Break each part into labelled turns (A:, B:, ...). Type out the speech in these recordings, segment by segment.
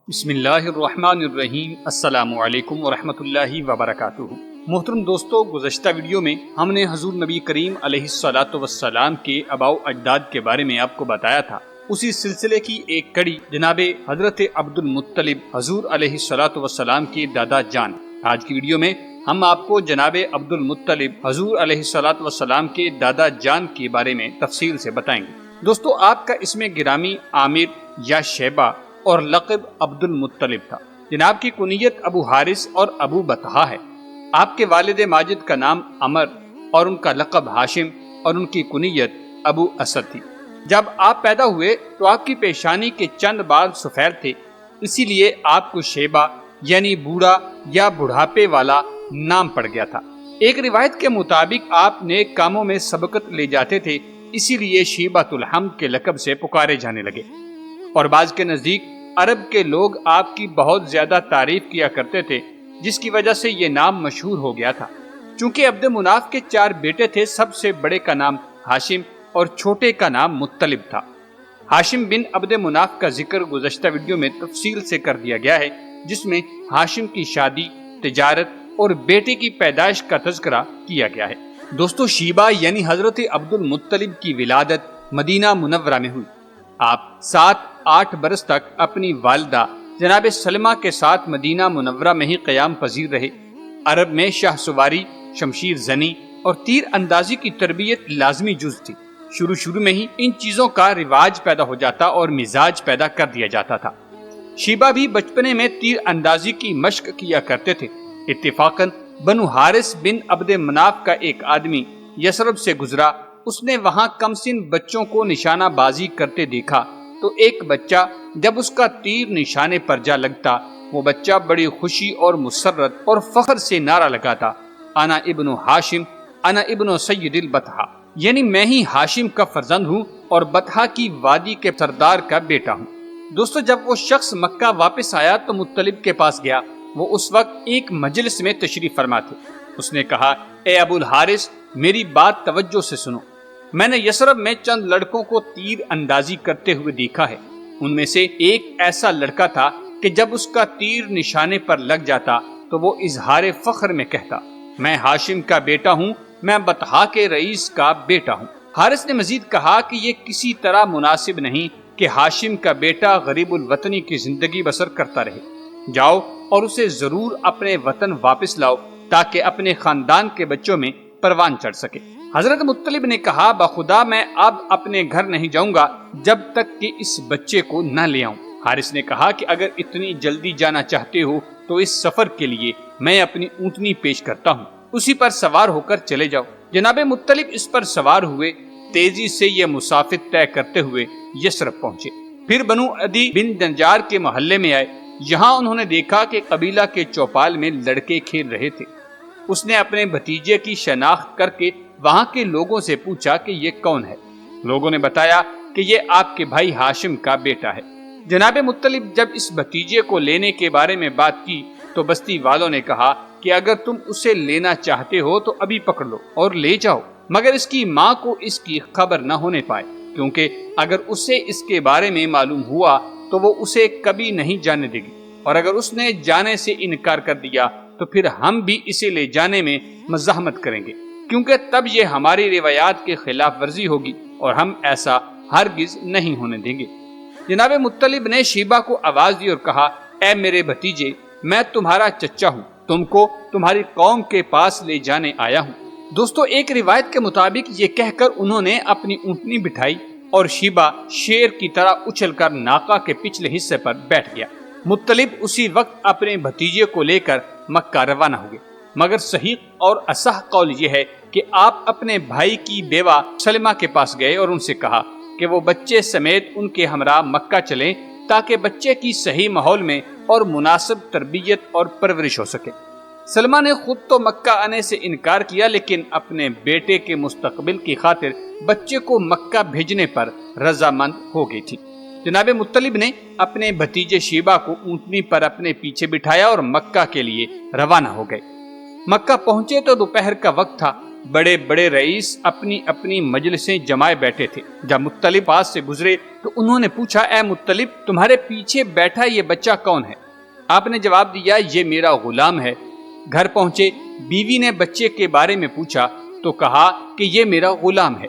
A: بسم اللہ الرحمن الرحیم۔ السلام علیکم ورحمۃ اللہ وبرکاتہ۔ محترم دوستو، گزشتہ ویڈیو میں ہم نے حضور نبی کریم علیہ الصلاۃ والسلام کے آباء و اجداد کے بارے میں آپ کو بتایا تھا۔ اسی سلسلے کی ایک کڑی جناب حضرت عبد المطلب حضور علیہ الصلاۃ والسلام کے دادا جان۔ آج کی ویڈیو میں ہم آپ کو جناب عبد المطلب حضور علیہ الصلاۃ والسلام کے دادا جان کے بارے میں تفصیل سے بتائیں گے۔ دوستو، آپ کا اسم گرامی عامر یا شیبہ اور لقب عبد المطلب تھا۔ جناب کی کنیت ابو حارث اور ابو بطحہ ہے۔ آپ کے والد ماجد کا نام عمر اور ان کا لقب ہاشم اور ان کی کنیت ابو اسد تھی۔ جب آپ پیدا ہوئے تو آپ کی پیشانی کے چند بال سفید تھے، اسی لیے آپ کو شیبہ یعنی بوڑھا یا بڑھاپے والا نام پڑ گیا تھا۔ ایک روایت کے مطابق آپ نیک کاموں میں سبقت لے جاتے تھے، اسی لیے شیبۃ الحمد کے لقب سے پکارے جانے لگے۔ اور بعض کے نزدیک عرب کے لوگ آپ کی بہت زیادہ تعریف کیا کرتے تھے، جس کی وجہ سے یہ نام مشہور ہو گیا تھا۔ چونکہ عبد مناف کے 4 بیٹے تھے، سب سے بڑے کا نام ہاشم اور چھوٹے کا نام مطلب تھا۔ ہاشم بن عبد مناف کا ذکر گزشتہ ویڈیو میں تفصیل سے کر دیا گیا ہے، جس میں ہاشم کی شادی، تجارت اور بیٹے کی پیدائش کا تذکرہ کیا گیا ہے۔ دوستو، شیبہ یعنی حضرت عبد المطلب کی ولادت مدینہ منورہ میں ہوئی۔ آپ 7-8 برس تک اپنی والدہ جناب سلمہ کے ساتھ مدینہ منورہ میں ہی قیام پذیر رہے۔ عرب میں شاہ سواری، شمشیر زنی اور تیر اندازی کی تربیت لازمی جز تھی۔ شروع میں ہی ان چیزوں کا رواج پیدا ہو جاتا اور مزاج پیدا کر دیا جاتا تھا۔ شیبہ بھی بچپنے میں تیر اندازی کی مشق کیا کرتے تھے۔ اتفاقاً بنو حارث بن عبد مناف کا ایک آدمی یثرب سے گزرا۔ اس نے وہاں کم سن بچوں کو نشانہ بازی کرتے دیکھا تو ایک بچہ جب اس کا تیر نشانے پر جا لگتا، وہ بچہ بڑی خوشی اور مسرت اور فخر سے نعرہ لگاتا، انا ابن ہاشم انا ابن سید البطحہ، یعنی میں ہی ہاشم کا فرزند ہوں اور بطحہ کی وادی کے سردار کا بیٹا ہوں۔ دوستو، جب وہ شخص مکہ واپس آیا تو مطلب کے پاس گیا۔ وہ اس وقت ایک مجلس میں تشریف فرما تھے۔ اس نے کہا، اے ابو الحارث، میری بات توجہ سے سنو۔ میں نے یثرب میں چند لڑکوں کو تیر اندازی کرتے ہوئے دیکھا ہے۔ ان میں سے ایک ایسا لڑکا تھا کہ جب اس کا تیر نشانے پر لگ جاتا تو وہ اظہار فخر میں کہتا، میں ہاشم کا بیٹا ہوں، میں بطحہ کے رئیس کا بیٹا ہوں۔ حارث نے مزید کہا کہ یہ کسی طرح مناسب نہیں کہ ہاشم کا بیٹا غریب الوطنی کی زندگی بسر کرتا رہے۔ جاؤ اور اسے ضرور اپنے وطن واپس لاؤ تاکہ اپنے خاندان کے بچوں میں پروان چڑھ سکے۔ حضرت مطلب نے کہا، بخدا میں اب اپنے گھر نہیں جاؤں گا جب تک کہ اس بچے کو نہ لے آؤں۔ حارث نے کہا کہ اگر اتنی جلدی جانا چاہتے ہو تو اس سفر کے لیے میں اپنی اونٹنی پیش کرتا ہوں، اسی پر سوار ہو کر چلے جاؤ۔ جناب مطلب اس پر سوار ہوئے، تیزی سے یہ مسافت طے کرتے ہوئے یثرب پہنچے۔ پھر بنو عدی بن نجار کے محلے میں آئے۔ یہاں انہوں نے دیکھا کہ قبیلہ کے چوپال میں لڑکے کھیل رہے تھے۔ اس نے اپنے بھتیجے کی شناخت کر کے وہاں کے لوگوں سے پوچھا کہ یہ کون ہے۔ لوگوں نے بتایا کہ یہ آپ کے بھائی ہاشم کا بیٹا ہے۔ جناب مطلب جب اس بھتیجے کو لینے کے بارے میں بات کی تو بستی والوں نے کہا کہ اگر تم اسے لینا چاہتے ہو تو ابھی پکڑ لو اور لے جاؤ، مگر اس کی ماں کو اس کی خبر نہ ہونے پائے، کیونکہ اگر اسے اس کے بارے میں معلوم ہوا تو وہ اسے کبھی نہیں جانے دے گی، اور اگر اس نے جانے سے انکار کر دیا تو پھر ہم بھی اسے لے جانے میں مزاحمت کریں گے، کیونکہ تب یہ ہماری روایات کے خلاف ورزی ہوگی اور ہم ایسا ہرگز نہیں ہونے دیں گے۔ جناب مطلب نے شیبہ کو آواز دی اور کہا، اے میرے بھتیجے، میں تمہارا چچا ہوں، تم کو تمہاری قوم کے پاس لے جانے آیا ہوں۔ دوستو، ایک روایت کے مطابق یہ کہہ کر انہوں نے اپنی اونٹنی بٹھائی اور شیبہ شیر کی طرح اچھل کر ناقہ کے پچھلے حصے پر بیٹھ گیا۔ مطلب اسی وقت اپنے بھتیجے کو لے کر مکہ روانہ ہو گئے، مگر صحیح اور اصح قول یہ ہے کہ آپ اپنے بھائی کی بیوہ سلمہ کے پاس گئے اور ان سے کہا کہ وہ بچے سمیت ان کے ہمراہ مکہ چلیں تاکہ بچے کی صحیح ماحول میں اور مناسب تربیت اور پرورش ہو سکے۔ سلمہ نے خود تو مکہ آنے سے انکار کیا، لیکن اپنے بیٹے کے مستقبل کی خاطر بچے کو مکہ بھیجنے پر رضامند ہو گئی تھی۔ جناب مطلب نے اپنے بھتیجے شیبہ کو اونٹنی پر اپنے پیچھے بٹھایا اور مکہ کے لیے روانہ ہو گئے۔ مکہ پہنچے تو دوپہر کا وقت تھا۔ بڑے بڑے رئیس اپنی اپنی مجلسیں جمائے بیٹھے تھے۔ جب مطلب پاس سے گزرے تو انہوں نے پوچھا، اے مطلب، تمہارے پیچھے بیٹھا یہ بچہ کون ہے؟ آپ نے جواب دیا، یہ میرا غلام ہے۔ گھر پہنچے، بیوی نے بچے کے بارے میں پوچھا تو کہا کہ یہ میرا غلام ہے۔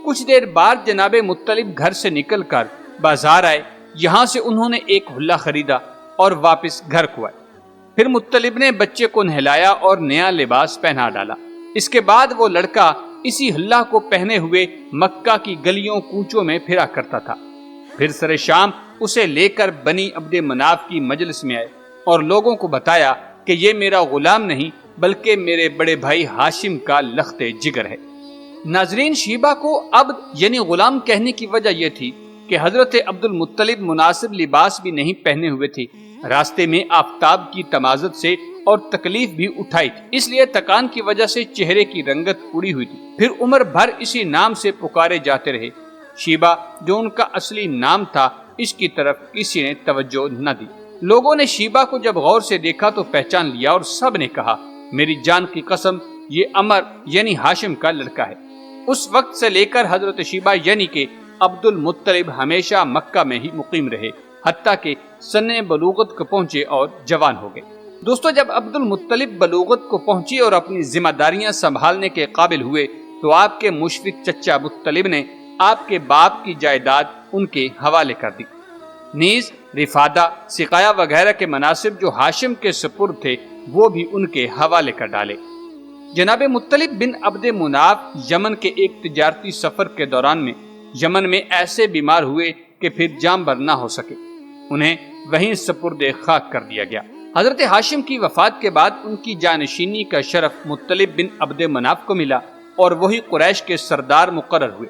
A: کچھ دیر بعد جناب مطلب گھر سے نکل کر بازار آئے، یہاں سے انہوں نے ایک حلہ خریدا اور واپس گھر کو آئے۔ پھر مطلب نے بچے کو نہلایا اور نیا لباس پہنا ڈالا۔ اس کے بعد وہ لڑکا اسی حلہ کو پہنے ہوئے مکہ کی گلیوں کوچوں میں پھرا کرتا تھا۔ پھر سر شام اسے لے کر بنی عبد مناف کی مجلس میں آئے اور لوگوں کو بتایا کہ یہ میرا غلام نہیں بلکہ میرے بڑے بھائی ہاشم کا لخت جگر ہے۔ ناظرین، شیبہ کو عبد یعنی غلام کہنے کی وجہ یہ تھی کہ حضرت عبد المطلب مناسب لباس بھی نہیں پہنے ہوئے تھے۔ راستے میں آفتاب کی تمازت سے اور تکلیف بھی اٹھائی تھی، اس لیے تکان کی وجہ سے چہرے کی رنگت اڑی ہوئی تھی۔ پھر عمر بھر اسی نام سے پکارے جاتے رہے۔ شیبہ جو ان کا اصلی نام تھا، اس کی طرف کسی نے توجہ نہ دی۔ لوگوں نے شیبہ کو جب غور سے دیکھا تو پہچان لیا اور سب نے کہا، میری جان کی قسم، یہ عمر یعنی ہاشم کا لڑکا ہے۔ اس وقت سے لے کر حضرت شیبہ یعنی کہ عبد المطلب ہمیشہ مکہ میں ہی مقیم رہے، حتیٰ کہ سن بلوغت کو پہنچے اور جوان ہو گئے۔ دوستو، جب عبد المطلب بلوغت کو پہنچی اور اپنی ذمہ داریاں سنبھالنے کے قابل ہوئے تو آپ کے مشفق چچا مطلب نے آپ کے باپ کی جائیداد ان کے حوالے کر دی۔ نیز رفادہ، سقایا وغیرہ کے مناصب جو ہاشم کے سپرد تھے وہ بھی ان کے حوالے کر ڈالے۔ جناب مطلب بن عبد مناف یمن کے ایک تجارتی سفر کے دوران میں یمن میں ایسے بیمار ہوئے کہ پھر جام بر نہ ہو سکے، انہیں وہیں سپرد خاک کر دیا گیا۔ حضرت ہاشم کی وفات کے بعد ان کی جانشینی کا شرف مطلب بن عبد مناف کو ملا اور وہی قریش کے سردار مقرر ہوئے،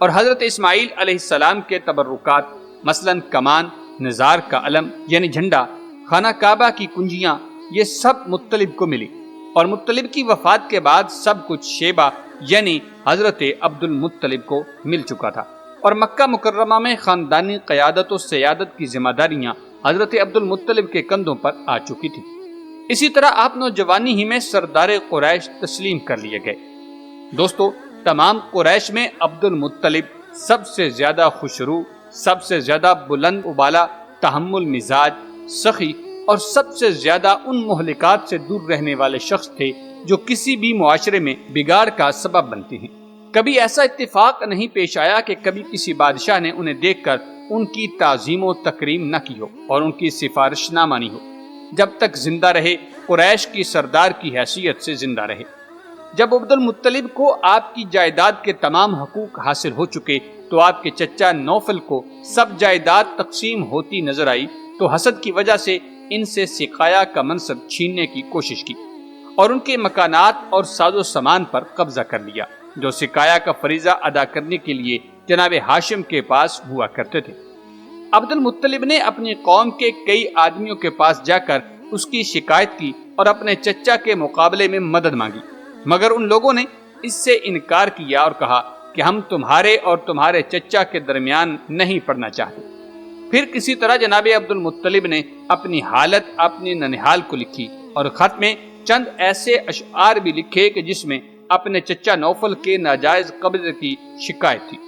A: اور حضرت اسماعیل علیہ السلام کے تبرکات مثلا کمان، نزار کا علم یعنی جھنڈا، خانہ کعبہ کی کنجیاں، یہ سب مطلب کو ملی، اور مطلب کی وفات کے بعد سب کچھ شیبہ یعنی حضرت عبد المطلب کو مل چکا تھا، اور مکہ مکرمہ میں خاندانی قیادت و سیادت کی ذمہ داریاں حضرت عبد المطلب کے کندھوں پر آ چکی تھی۔ اسی طرح آپ نوجوانی ہی میں سردار قریش تسلیم کر لیے گئے۔ دوستو، تمام قریش میں عبد المطلب سب سے زیادہ خوشرو، سب سے زیادہ بلند و بالا، تحمل مزاج، سخی اور سب سے زیادہ ان مہلکات سے دور رہنے والے شخص تھے جو کسی بھی معاشرے میں بگاڑ کا سبب بنتے ہیں۔ کبھی ایسا اتفاق نہیں پیش آیا کہ کبھی کسی بادشاہ نے انہیں دیکھ کر ان کی تعظیم و تکریم نہ کی ہو اور ان کی سفارش نہ مانی ہو۔ جب تک زندہ رہے، قریش کی سردار کی حیثیت سے زندہ رہے۔ جب عبد المطلب کو آپ کی جائیداد کے تمام حقوق حاصل ہو چکے تو آپ کے چچا نوفل کو سب جائیداد تقسیم ہوتی نظر آئی تو حسد کی وجہ سے ان سے سقایا کا منصب چھیننے کی کوشش کی اور ان کے مکانات اور ساز و سامان پر قبضہ کر لیا جو سقایا کا فریضہ ادا کرنے کے لیے جناب ہاشم کے پاس ہوا کرتے تھے۔ عبد المطلب نے اپنی قوم کے کئی آدمیوں کے پاس جا کر اس کی شکایت کی اور اپنے چچا کے مقابلے میں مدد مانگی، مگر ان لوگوں نے اس سے انکار کیا اور کہا کہ ہم تمہارے اور تمہارے چچا کے درمیان نہیں پڑنا چاہتے۔ پھر کسی طرح جناب عبد المطلب نے اپنی حالت اپنے ننہال کو لکھی اور خط میں چند ایسے اشعار بھی لکھے کہ جس میں اپنے چچا نوفل کے ناجائز قبضے کی شکایت تھی۔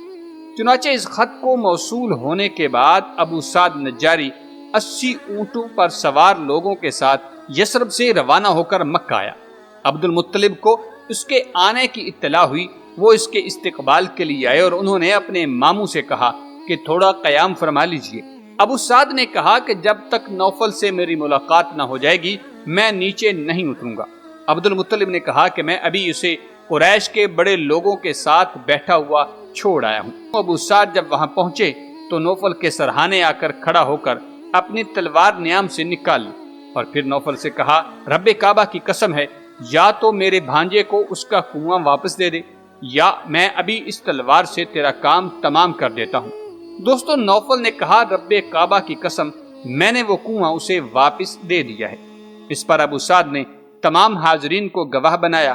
A: چنانچہ اس خط کو موصول ہونے کے بعد ابو سعد نجاری 80 اونٹوں پر سوار لوگوں کے ساتھ یثرب سے روانہ ہو کر مکہ آیا۔ عبد المطلب کو اس کے آنے کی اطلاع ہوئی، وہ اس کے استقبال کے لیے آئے اور انہوں نے اپنے ماموں سے کہا کہ تھوڑا قیام فرما لیجئے۔ ابو سعد نے کہا کہ جب تک نوفل سے میری ملاقات نہ ہو جائے گی میں نیچے نہیں اتروں گا۔ عبد المطلب نے کہا کہ میں ابھی اسے قریش کے بڑے لوگوں کے ساتھ بیٹھا ہوا چھوڑ آیا ہوں۔ ابو سعد جب وہاں پہنچے تو نوفل کے سرہانے آ کر کھڑا ہو کر اپنی تلوار نیام سے نکال لی اور پھر نوفل سے کہا، رب کعبہ کی قسم ہے، یا تو میرے بھانجے کو اس کا کنواں واپس دے دے یا میں ابھی اس تلوار سے تیرا کام تمام کر دیتا ہوں۔ دوستو، نوفل نے کہا، رب کعبہ کی قسم، میں نے وہ کنواں اسے واپس دے دیا ہے۔ اس پر ابو سعد نے تمام حاضرین کو گواہ بنایا۔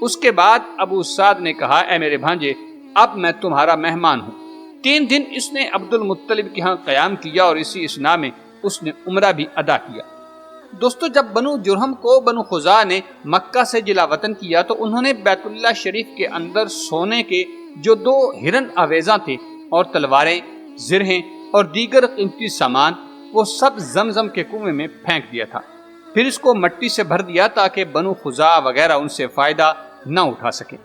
A: اس کے بعد ابو سعد نے کہا، اے میرے بھانجے، اب میں تمہارا مہمان ہوں۔ 3 دن اس نے عبد المطلب کے ہاں قیام کیا اور اسی اثناء میں اس نے عمرہ بھی ادا کیا۔ دوستو جب بنو جرہم کو بنو خزاعہ نے مکہ سے جلا وطن کیا تو انہوں نے بیت اللہ شریف کے اندر سونے کے جو 2 ہرن آویزاں تھے اور تلواریں، زرہیں اور دیگر قیمتی سامان وہ سب زمزم کے کنویں میں پھینک دیا تھا۔ پھر اس کو مٹی سے بھر دیا تاکہ بنو خزاعہ وغیرہ ان سے فائدہ نہ اٹھا سکے۔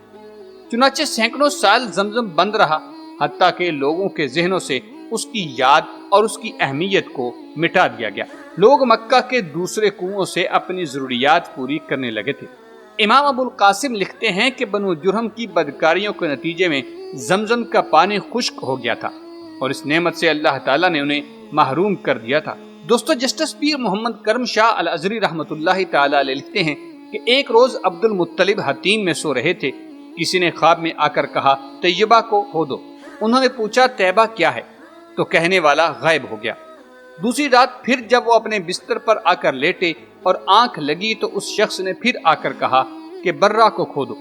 A: چنانچہ سینکڑوں سال زمزم بند رہا، حتیٰ کہ لوگوں کے ذہنوں سے اس کی یاد اور اس کی اہمیت کو مٹا دیا گیا۔ لوگ مکہ کے دوسرے کنووں سے اپنی ضروریات پوری کرنے لگے تھے۔ امام ابو القاسم لکھتے ہیں کہ بنو جرہم کی بدکاریوں کے نتیجے میں زمزم کا پانی خشک ہو گیا تھا اور اس نعمت سے اللہ تعالیٰ نے انہیں محروم کر دیا تھا۔ دوستو جسٹس پیر محمد کرم شاہ الازہری رحمۃ اللہ تعالیٰ علیہ لکھتے ہیں کہ ایک روز عبد المطلب حتیم میں سو رہے تھے، کسی نے خواب میں آ کر کہا طیبہ کو کھودو۔ انہوں نے پوچھا طیبہ کیا ہے؟ تو کہنے والا غائب ہو گیا۔ دوسری رات پھر جب وہ اپنے بستر پر آ کر لیٹے اور آنکھ لگی تو اس شخص نے پھر آ کر کہا کہ برہ کو کھودو۔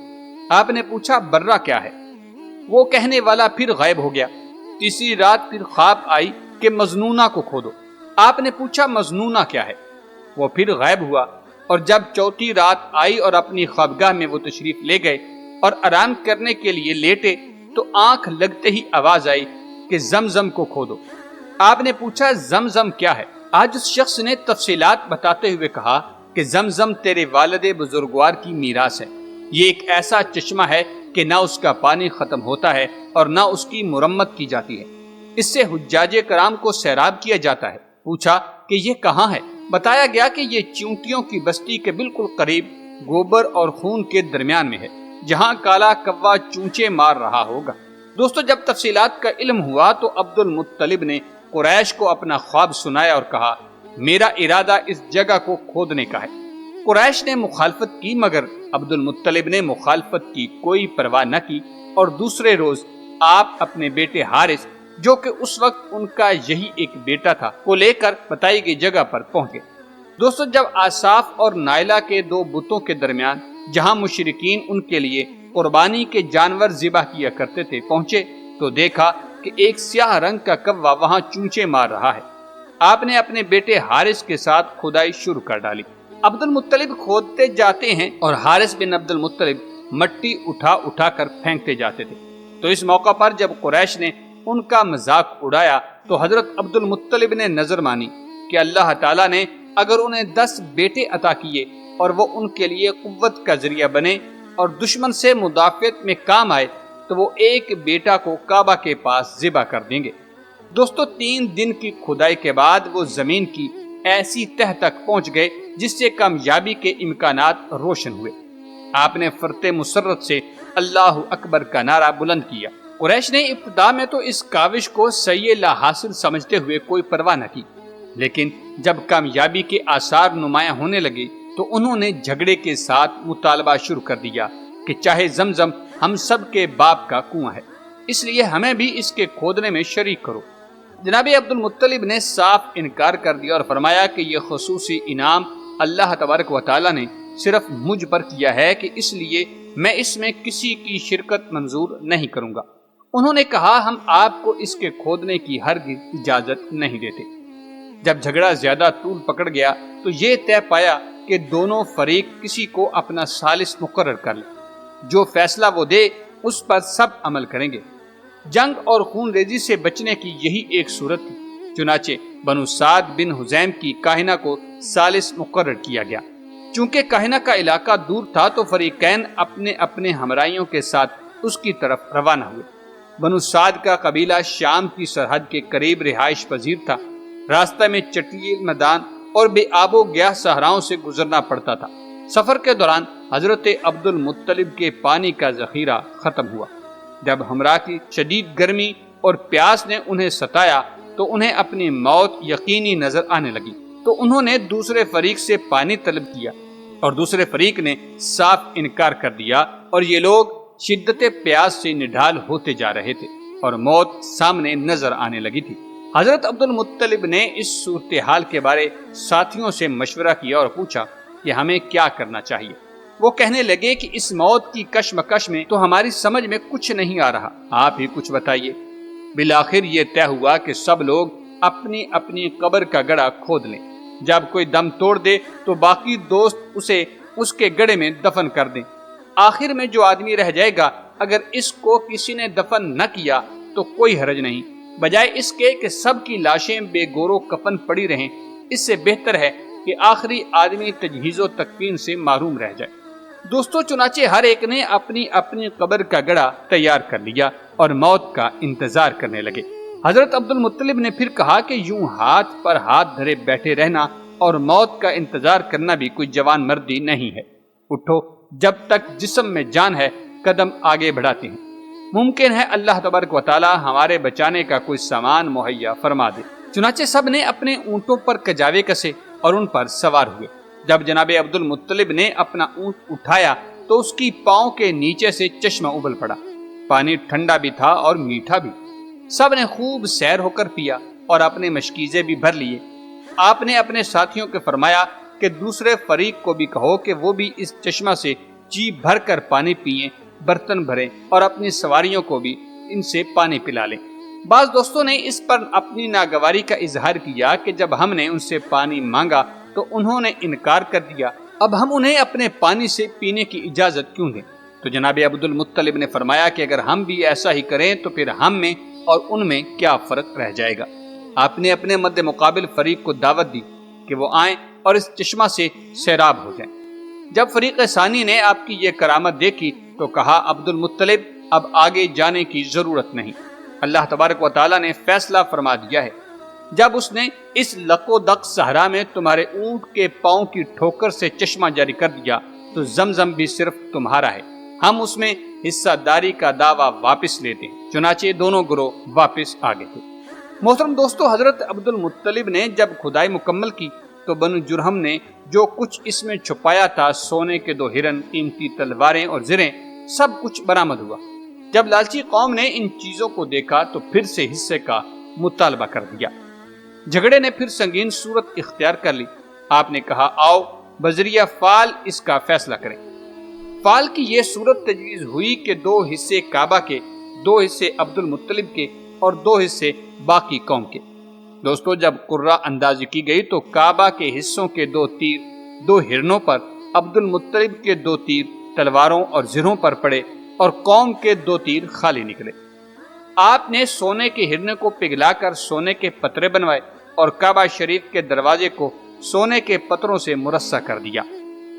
A: آپ نے پوچھا برہ کیا ہے؟ وہ کہنے والا پھر غائب ہو گیا۔ تیسری رات پھر خواب آئی کہ مظنونہ کو کھودو۔ آپ نے پوچھا مظنونہ کیا ہے؟ وہ پھر غائب ہوا، اور جب چوتھی رات آئی اور اپنی خوابگاہ میں وہ تشریف لے گئے اور آرام کرنے کے لیے لیٹے تو آنکھ لگتے ہی آواز آئی کہ زمزم کو کھودو۔ آپ نے پوچھا زمزم کیا ہے؟ آج اس شخص نے تفصیلات بتاتے ہوئے کہا کہ زمزم تیرے والد بزرگوار کی میراث ہے۔ یہ ایک ایسا چشمہ ہے کہ نہ اس کا پانی ختم ہوتا ہے اور نہ اس کی مرمت کی جاتی ہے۔ اس سے حجاج کرام کو سیراب کیا جاتا ہے۔ پوچھا کہ یہ کہاں ہے؟ بتایا گیا کہ یہ چیونٹیوں کی بستی کے بالکل قریب گوبر اور خون کے درمیان میں ہے، جہاں کالا کوا چونچے مار رہا ہوگا۔ دوستو جب تفصیلات کا علم ہوا تو عبد المطلب نے قریش کو اپنا خواب سنایا اور کہا میرا ارادہ اس جگہ کو کھودنے کا ہے۔ قریش نے مخالفت کی، مگر عبد المطلب نے مخالفت کی کوئی پرواہ نہ کی اور دوسرے روز آپ اپنے بیٹے حارث، جو کہ اس وقت ان کا یہی ایک بیٹا تھا، کو لے کر بتائی گئی جگہ پر پہنچے۔ دوستو جب آصاف اور نائلہ کے 2 بتوں کے درمیان، جہاں مشرکین ان کے لیے قربانی کے جانور ذبح کیا کرتے تھے، پہنچے تو دیکھا کہ ایک سیاہ رنگ کا کوا وہاں چونچے مار رہا ہے۔ آپ نے اپنے بیٹے حارث کے ساتھ کھدائی شروع کر ڈالی۔ عبد المطلب کھودتے جاتے ہیں اور حارث بن عبد المطلب مٹی اٹھا اٹھا کر پھینکتے جاتے تھے۔ تو اس موقع پر جب قریش نے ان کا مذاق اڑایا تو حضرت عبد المطلب نے نظر مانی کہ اللہ تعالیٰ نے اگر انہیں 10 بیٹے عطا کیے اور وہ ان کے لیے قوت کا ذریعہ بنے اور دشمن سے مدافعت میں کام آئے تو وہ ایک بیٹا کو کعبہ کے پاس ذبح کر دیں گے۔ دوستو 3 دن کی کھدائی کے بعد وہ زمین کی ایسی تہ تک پہنچ گئے جس سے کامیابی کے امکانات روشن ہوئے۔ آپ نے فرت مسرت سے اللہ اکبر کا نعرہ بلند کیا۔ قریش نے ابتدا میں تو اس کاوش کو سعی لا حاصل سمجھتے ہوئے کوئی پرواہ نہ کی، لیکن جب کامیابی کے آثار نمایاں ہونے لگے تو انہوں نے جھگڑے کے ساتھ مطالبہ شروع کر دیا کہ چاہے زمزم ہم سب کے باپ کا کنواں ہے، اس لیے ہمیں بھی اس کے کھودنے میں شریک کرو۔ جناب عبد المطلب نے صاف انکار کر دیا اور فرمایا کہ یہ خصوصی انعام اللہ تبارک و تعالیٰ نے صرف مجھ پر کیا ہے کہ اس لیے میں اس میں کسی کی شرکت منظور نہیں کروں گا۔ انہوں نے کہا ہم آپ کو اس کے کھودنے کی ہرگز اجازت نہیں دیتے۔ جب جھگڑا زیادہ طول پکڑ گیا تو یہ طے پایا کہ دونوں فریق کسی کو اپنا ثالث مقرر کر لیں، جو فیصلہ وہ دے اس پر سب عمل کریں گے۔ جنگ اور خون ریزی سے بچنے کی یہی ایک صورت تھی، چنانچہ بنو سعد بن حزیم کی کاہنہ کو ثالث مقرر کیا گیا۔ چونکہ کاہنہ کا علاقہ دور تھا تو فریقین اپنے اپنے ہمراہیوں کے ساتھ اس کی طرف روانہ ہوئے۔ بنو سعد کا قبیلہ شام کی سرحد کے قریب رہائش پذیر تھا۔ راستہ میں چٹیل میدان اور بے آب و گیاہ صحراؤں سے گزرنا پڑتا تھا۔ سفر کے دوران حضرت عبد المطلب کے پانی کا ذخیرہ ختم ہوا۔ جب ہمراہ کی شدید گرمی اور پیاس نے انہیں ستایا تو انہیں اپنی موت یقینی نظر آنے لگی، تو انہوں نے دوسرے فریق سے پانی طلب کیا اور دوسرے فریق نے صاف انکار کر دیا، اور یہ لوگ شدت پیاس سے نڈھال ہوتے جا رہے تھے اور موت سامنے نظر آنے لگی تھی۔ حضرت عبد المطلب نے اس صورتحال کے بارے ساتھیوں سے مشورہ کیا اور پوچھا کہ ہمیں کیا کرنا چاہیے۔ وہ کہنے لگے کہ اس موت کی کشمکش میں تو ہماری سمجھ میں کچھ نہیں آ رہا، آپ ہی کچھ بتائیے۔ بالآخر یہ طے ہوا کہ سب لوگ اپنی اپنی قبر کا گڑھا کھود لیں۔ جب کوئی دم توڑ دے تو باقی دوست اسے اس کے گڑھے میں دفن کر دیں۔ آخر میں جو آدمی رہ جائے گا اگر اس کو کسی نے دفن نہ کیا تو کوئی حرج نہیں، بجائے اس کے کہ سب کی لاشیں بے گورو کفن پڑی رہیں، اس سے بہتر ہے کہ آخری آدمی تجہیز و تکفین سے محروم رہ جائے۔ دوستو چنانچہ ہر ایک نے اپنی اپنی قبر کا گڑھا تیار کر لیا اور موت کا انتظار کرنے لگے۔ حضرت عبد المطلب نے پھر کہا کہ یوں ہاتھ پر ہاتھ دھرے بیٹھے رہنا اور موت کا انتظار کرنا بھی کوئی جوان مردی نہیں ہے۔ اٹھو، جب تک جسم میں جان ہے قدم آگے بڑھاتے ہیں، ممکن ہے اللہ تبارک و تعالی ہمارے بچانے کا کوئی سامان مہیا فرما دے۔ چنانچہ سب نے اپنے اونٹوں پر کجاوے کسے اور ان پر سوار ہوئے۔ جب جناب عبد المطلب نے اپنا اونٹ اٹھایا تو اس کی پاؤں کے نیچے سے چشمہ ابل پڑا۔ پانی ٹھنڈا بھی تھا اور میٹھا بھی۔ سب نے خوب سیر ہو کر پیا اور اپنے مشکیزے بھی بھر لیے۔ آپ نے اپنے ساتھیوں کو فرمایا کہ دوسرے فریق کو بھی کہو کہ وہ بھی اس چشمہ سے جی بھر کر پانی پئیں، برتن بھریں اور اپنی سواریوں کو بھی ان سے پانی پلا لیں۔ بعض دوستوں نے اس پر اپنی ناگواری کا اظہار کیا کہ جب ہم نے ان سے پانی مانگا تو انہوں نے انکار کر دیا، اب ہم انہیں اپنے پانی سے پینے کی اجازت کیوں دیں؟ تو جناب عبد المطلب نے فرمایا کہ اگر ہم بھی ایسا ہی کریں تو پھر ہم میں اور ان میں کیا فرق رہ جائے گا۔ آپ نے اپنے مد مقابل فریق کو دعوت دی کہ وہ آئیں اور اس چشمہ سے سیراب ہو جائیں۔ جب فریق ثانی نے آپ کی یہ کرامت دیکھی تو کہا عبد المطلب اب آگے جانے کی ضرورت نہیں، اللہ تبارک و تعالیٰ نے فیصلہ فرما دیا ہے۔ جب اس نے اس لق و دق صحرا میں تمہارے اونٹ کے پاؤں کی ٹھوکر سے چشمہ جاری کر دیا تو زمزم بھی صرف تمہارا ہے، ہم اس میں حصہ داری کا دعویٰ واپس لیتے ہیں۔ چنانچہ دونوں گروہ واپس آگے تھے۔ محترم دوستو، حضرت عبد المطلب نے جب کھدائی مکمل کی تو بنو جرہم نے جو کچھ اس میں چھپایا تھا، سونے کے 2 ہرن، قیمتی تلواریں اور زریں، سب کچھ برآمد ہوا۔ جب لالچی قوم نے ان چیزوں کو دیکھا تو پھر سے حصے کا مطالبہ کر دیا۔ جھگڑے نے پھر سنگین صورت اختیار کر لی۔ آپ نے کہا آؤ بذریعہ فال اس کا فیصلہ کریں۔ فال کی یہ صورت تجویز ہوئی کہ 2 حصے کعبہ کے، 2 حصے عبد المطلب کے اور 2 حصے باقی قوم کے۔ دوستو جب قرہ اندازی کی گئی تو کعبہ کے حصوں کے 2 تیر 2 ہرنوں پر، عبد المطلب کے 2 تیر تلواروں اور زروں پر پڑے اور قوم کے 2 تیر خالی نکلے۔ آپ نے سونے کے ہرنے کو پگھلا کر سونے کے پترے بنوائے اور کعبہ شریف کے دروازے کو سونے کے پتروں سے مرصع کر دیا۔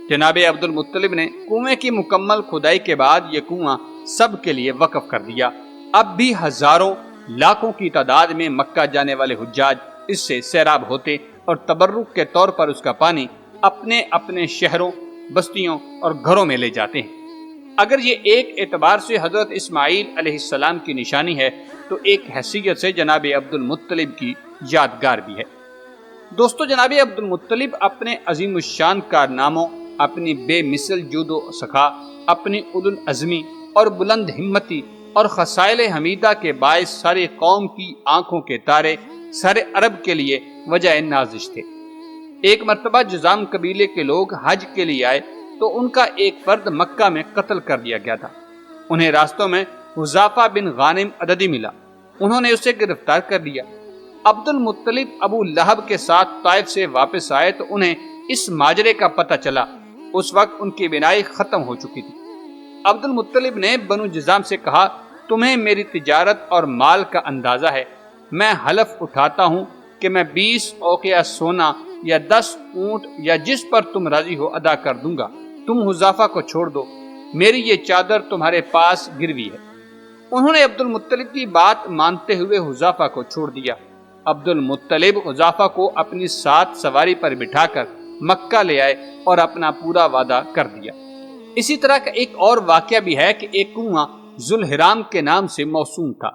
A: جناب عبد المطلب نے کنویں کی مکمل کھدائی کے بعد یہ کنواں سب کے لیے وقف کر دیا۔ اب بھی ہزاروں لاکھوں کی تعداد میں مکہ جانے والے حجاج اس سے سیراب ہوتے اور تبرک کے طور پر اس کا پانی اپنے اپنے شہروں، بستیوں اور گھروں میں لے جاتے ہیں۔ اگر یہ ایک اعتبار سے حضرت اسماعیل علیہ السلام کی نشانی ہے تو ایک حیثیت سے جناب عبد المطلب کی یادگار بھی ہے۔ دوستو جناب عبد المطلب اپنے عظیم الشان کارناموں، اپنی بے مثل جود و سخا، اپنی اولو العزمی اور بلند ہمتی اور خصائل حمیدہ کے باعث ساری قوم کی آنکھوں کے تارے، سارے عرب کے لیے وجہ نازش تھے۔ ایک مرتبہ جذام قبیلے کے لوگ حج کے لیے آئے تو ان کا ایک فرد مکہ میں قتل کر دیا گیا تھا۔ انہیں راستوں میں حذافہ بن غانم عددی ملا، انہوں نے اسے گرفتار کر لیا۔ عبد المطلب ابو لہب کے ساتھ طائف سے واپس آئے تو انہیں اس ماجرے کا پتہ چلا۔ اس وقت ان کی بینائی ختم ہو چکی تھی۔ عبد المطلب نے بنو جذام سے کہا تمہیں میری تجارت اور مال کا اندازہ ہے، میں حلف اٹھاتا ہوں کہ میں 20 اوقیہ سونا یا 10 اونٹ یا جس پر تم راضی ہو ادا کر دوں گا، تم حذافہ کو چھوڑ دو، میری یہ چادر تمہارے پاس گروی ہے۔ انہوں نے عبد المطلب کی بات مانتے ہوئے حذافہ کو چھوڑ دیا۔ عبد المطلب حذافہ کو اپنی ساتھ سواری پر بٹھا کر مکہ لے آئے اور اپنا پورا وعدہ کر دیا۔ اسی طرح کا ایک اور واقعہ بھی ہے کہ ایک کنواں ذوالحرام کے نام سے موسوم تھا،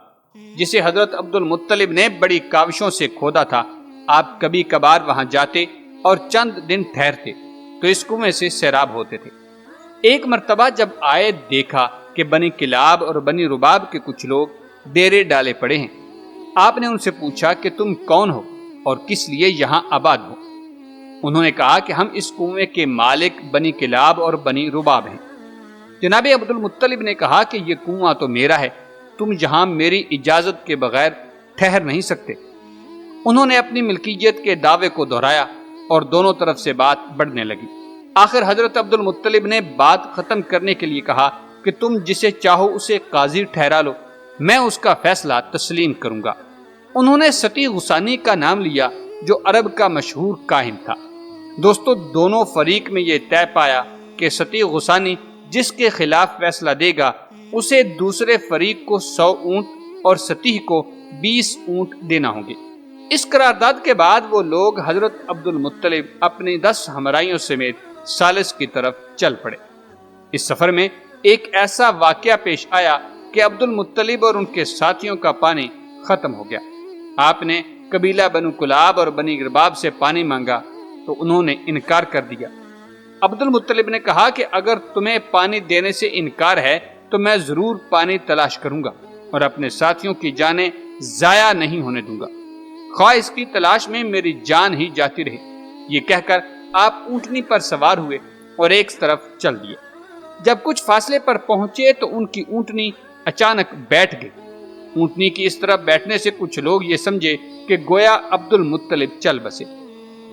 A: جسے حضرت عبد المطلب نے بڑی کاوشوں سے کھودا تھا۔ آپ کبھی کبھار وہاں جاتے اور چند دن ٹھہرتے تو اس کنویں سے سیراب ہوتے تھے۔ ایک مرتبہ جب آئے دیکھا کہ بنی کلاب اور بنی رباب کے کچھ لوگ ڈیرے ڈالے پڑے ہیں۔ آپ نے ان سے پوچھا کہ تم کون ہو اور کس لیے یہاں آباد ہو؟ انہوں نے کہا کہ ہم اس کنویں کے مالک بنی کلاب اور بنی رباب ہیں۔ جناب عبد المطلب نے کہا کہ یہ کنواں تو میرا ہے، تم یہاں میری اجازت کے بغیر ٹھہر نہیں سکتے۔ انہوں نے اپنی ملکیت کے دعوے کو دہرایا۔ اور دونوں طرف سے بات بڑھنے لگی۔ آخر حضرت عبد المطلب نے بات ختم کرنے کے لیے کہا کہ تم جسے چاہو اسے قاضی ٹھہرا لو، میں اس کا فیصلہ تسلیم کروں گا۔ انہوں نے ستی غسانی کا نام لیا جو عرب کا مشہور کاہن تھا۔ دوستو، دونوں فریق میں یہ طے پایا کہ ستی غسانی جس کے خلاف فیصلہ دے گا اسے دوسرے فریق کو 100 اونٹ اور سطیح کو 20 اونٹ دینا ہوں گے۔ اس قرارداد کے بعد وہ لوگ حضرت عبد المطلب اپنی 10 ہمراہیوں سمیت ثالث کی طرف چل پڑے۔ اس سفر میں ایک ایسا واقعہ پیش آیا کہ عبد المطلب اور ان کے ساتھیوں کا پانی ختم ہو گیا۔ آپ نے قبیلہ بنو کلاب اور بنی گرباب سے پانی مانگا تو انہوں نے انکار کر دیا۔ عبد المطلب نے کہا کہ اگر تمہیں پانی دینے سے انکار ہے تو میں ضرور پانی تلاش کروں گا اور اپنے ساتھیوں کی جانیں ضائع نہیں ہونے دوں گا، خواہ اس کی تلاش میں میری جان ہی جاتی رہے۔ یہ کہہ کر آپ اونٹنی پر سوار ہوئے اور ایک طرف چل دیے۔ جب کچھ فاصلے پر پہنچے تو ان کی اونٹنی اچانک بیٹھ گئی۔ اونٹنی کی اس طرف بیٹھنے سے کچھ لوگ یہ سمجھے کہ گویا عبد المطلب چل بسے۔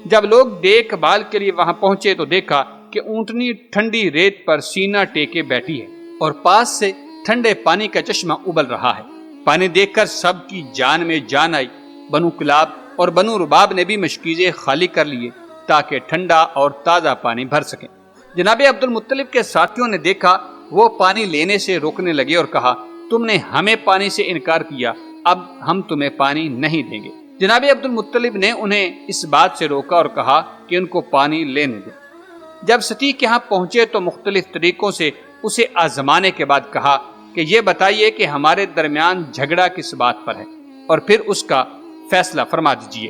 A: جب لوگ دیکھ بھال کے لیے وہاں پہنچے تو دیکھا کہ اونٹنی ٹھنڈی ریت پر سینہ ٹیکے بیٹھی ہے اور پاس سے ٹھنڈے پانی کا چشمہ ابل رہا ہے۔ پانی دیکھ کر سب کی جان میں جان آئی۔ بنو کلاب اور بنو رباب نے بھی مشکیزیں خالی کر لیے تاکہ ٹھنڈا اور تازہ پانی بھر سکیں۔ جناب عبد المطلب کے ساتھیوں نے دیکھا وہ پانی لینے سے روکنے لگے اور کہا، تم نے ہمیں پانی سے انکار کیا، اب ہم تمہیں پانی نہیں دیں گے۔ جناب عبد المطلب نے انہیں اس بات سے روکا اور کہا کہ ان کو پانی لینے دیں۔ جب سطیح کے ہاں پہنچے تو مختلف طریقوں سے اسے آزمانے کے بعد کہا کہ یہ بتائیے کہ ہمارے درمیان جھگڑا کس بات پر ہے اور پھر اس کا فیصلہ فرما دیجیے۔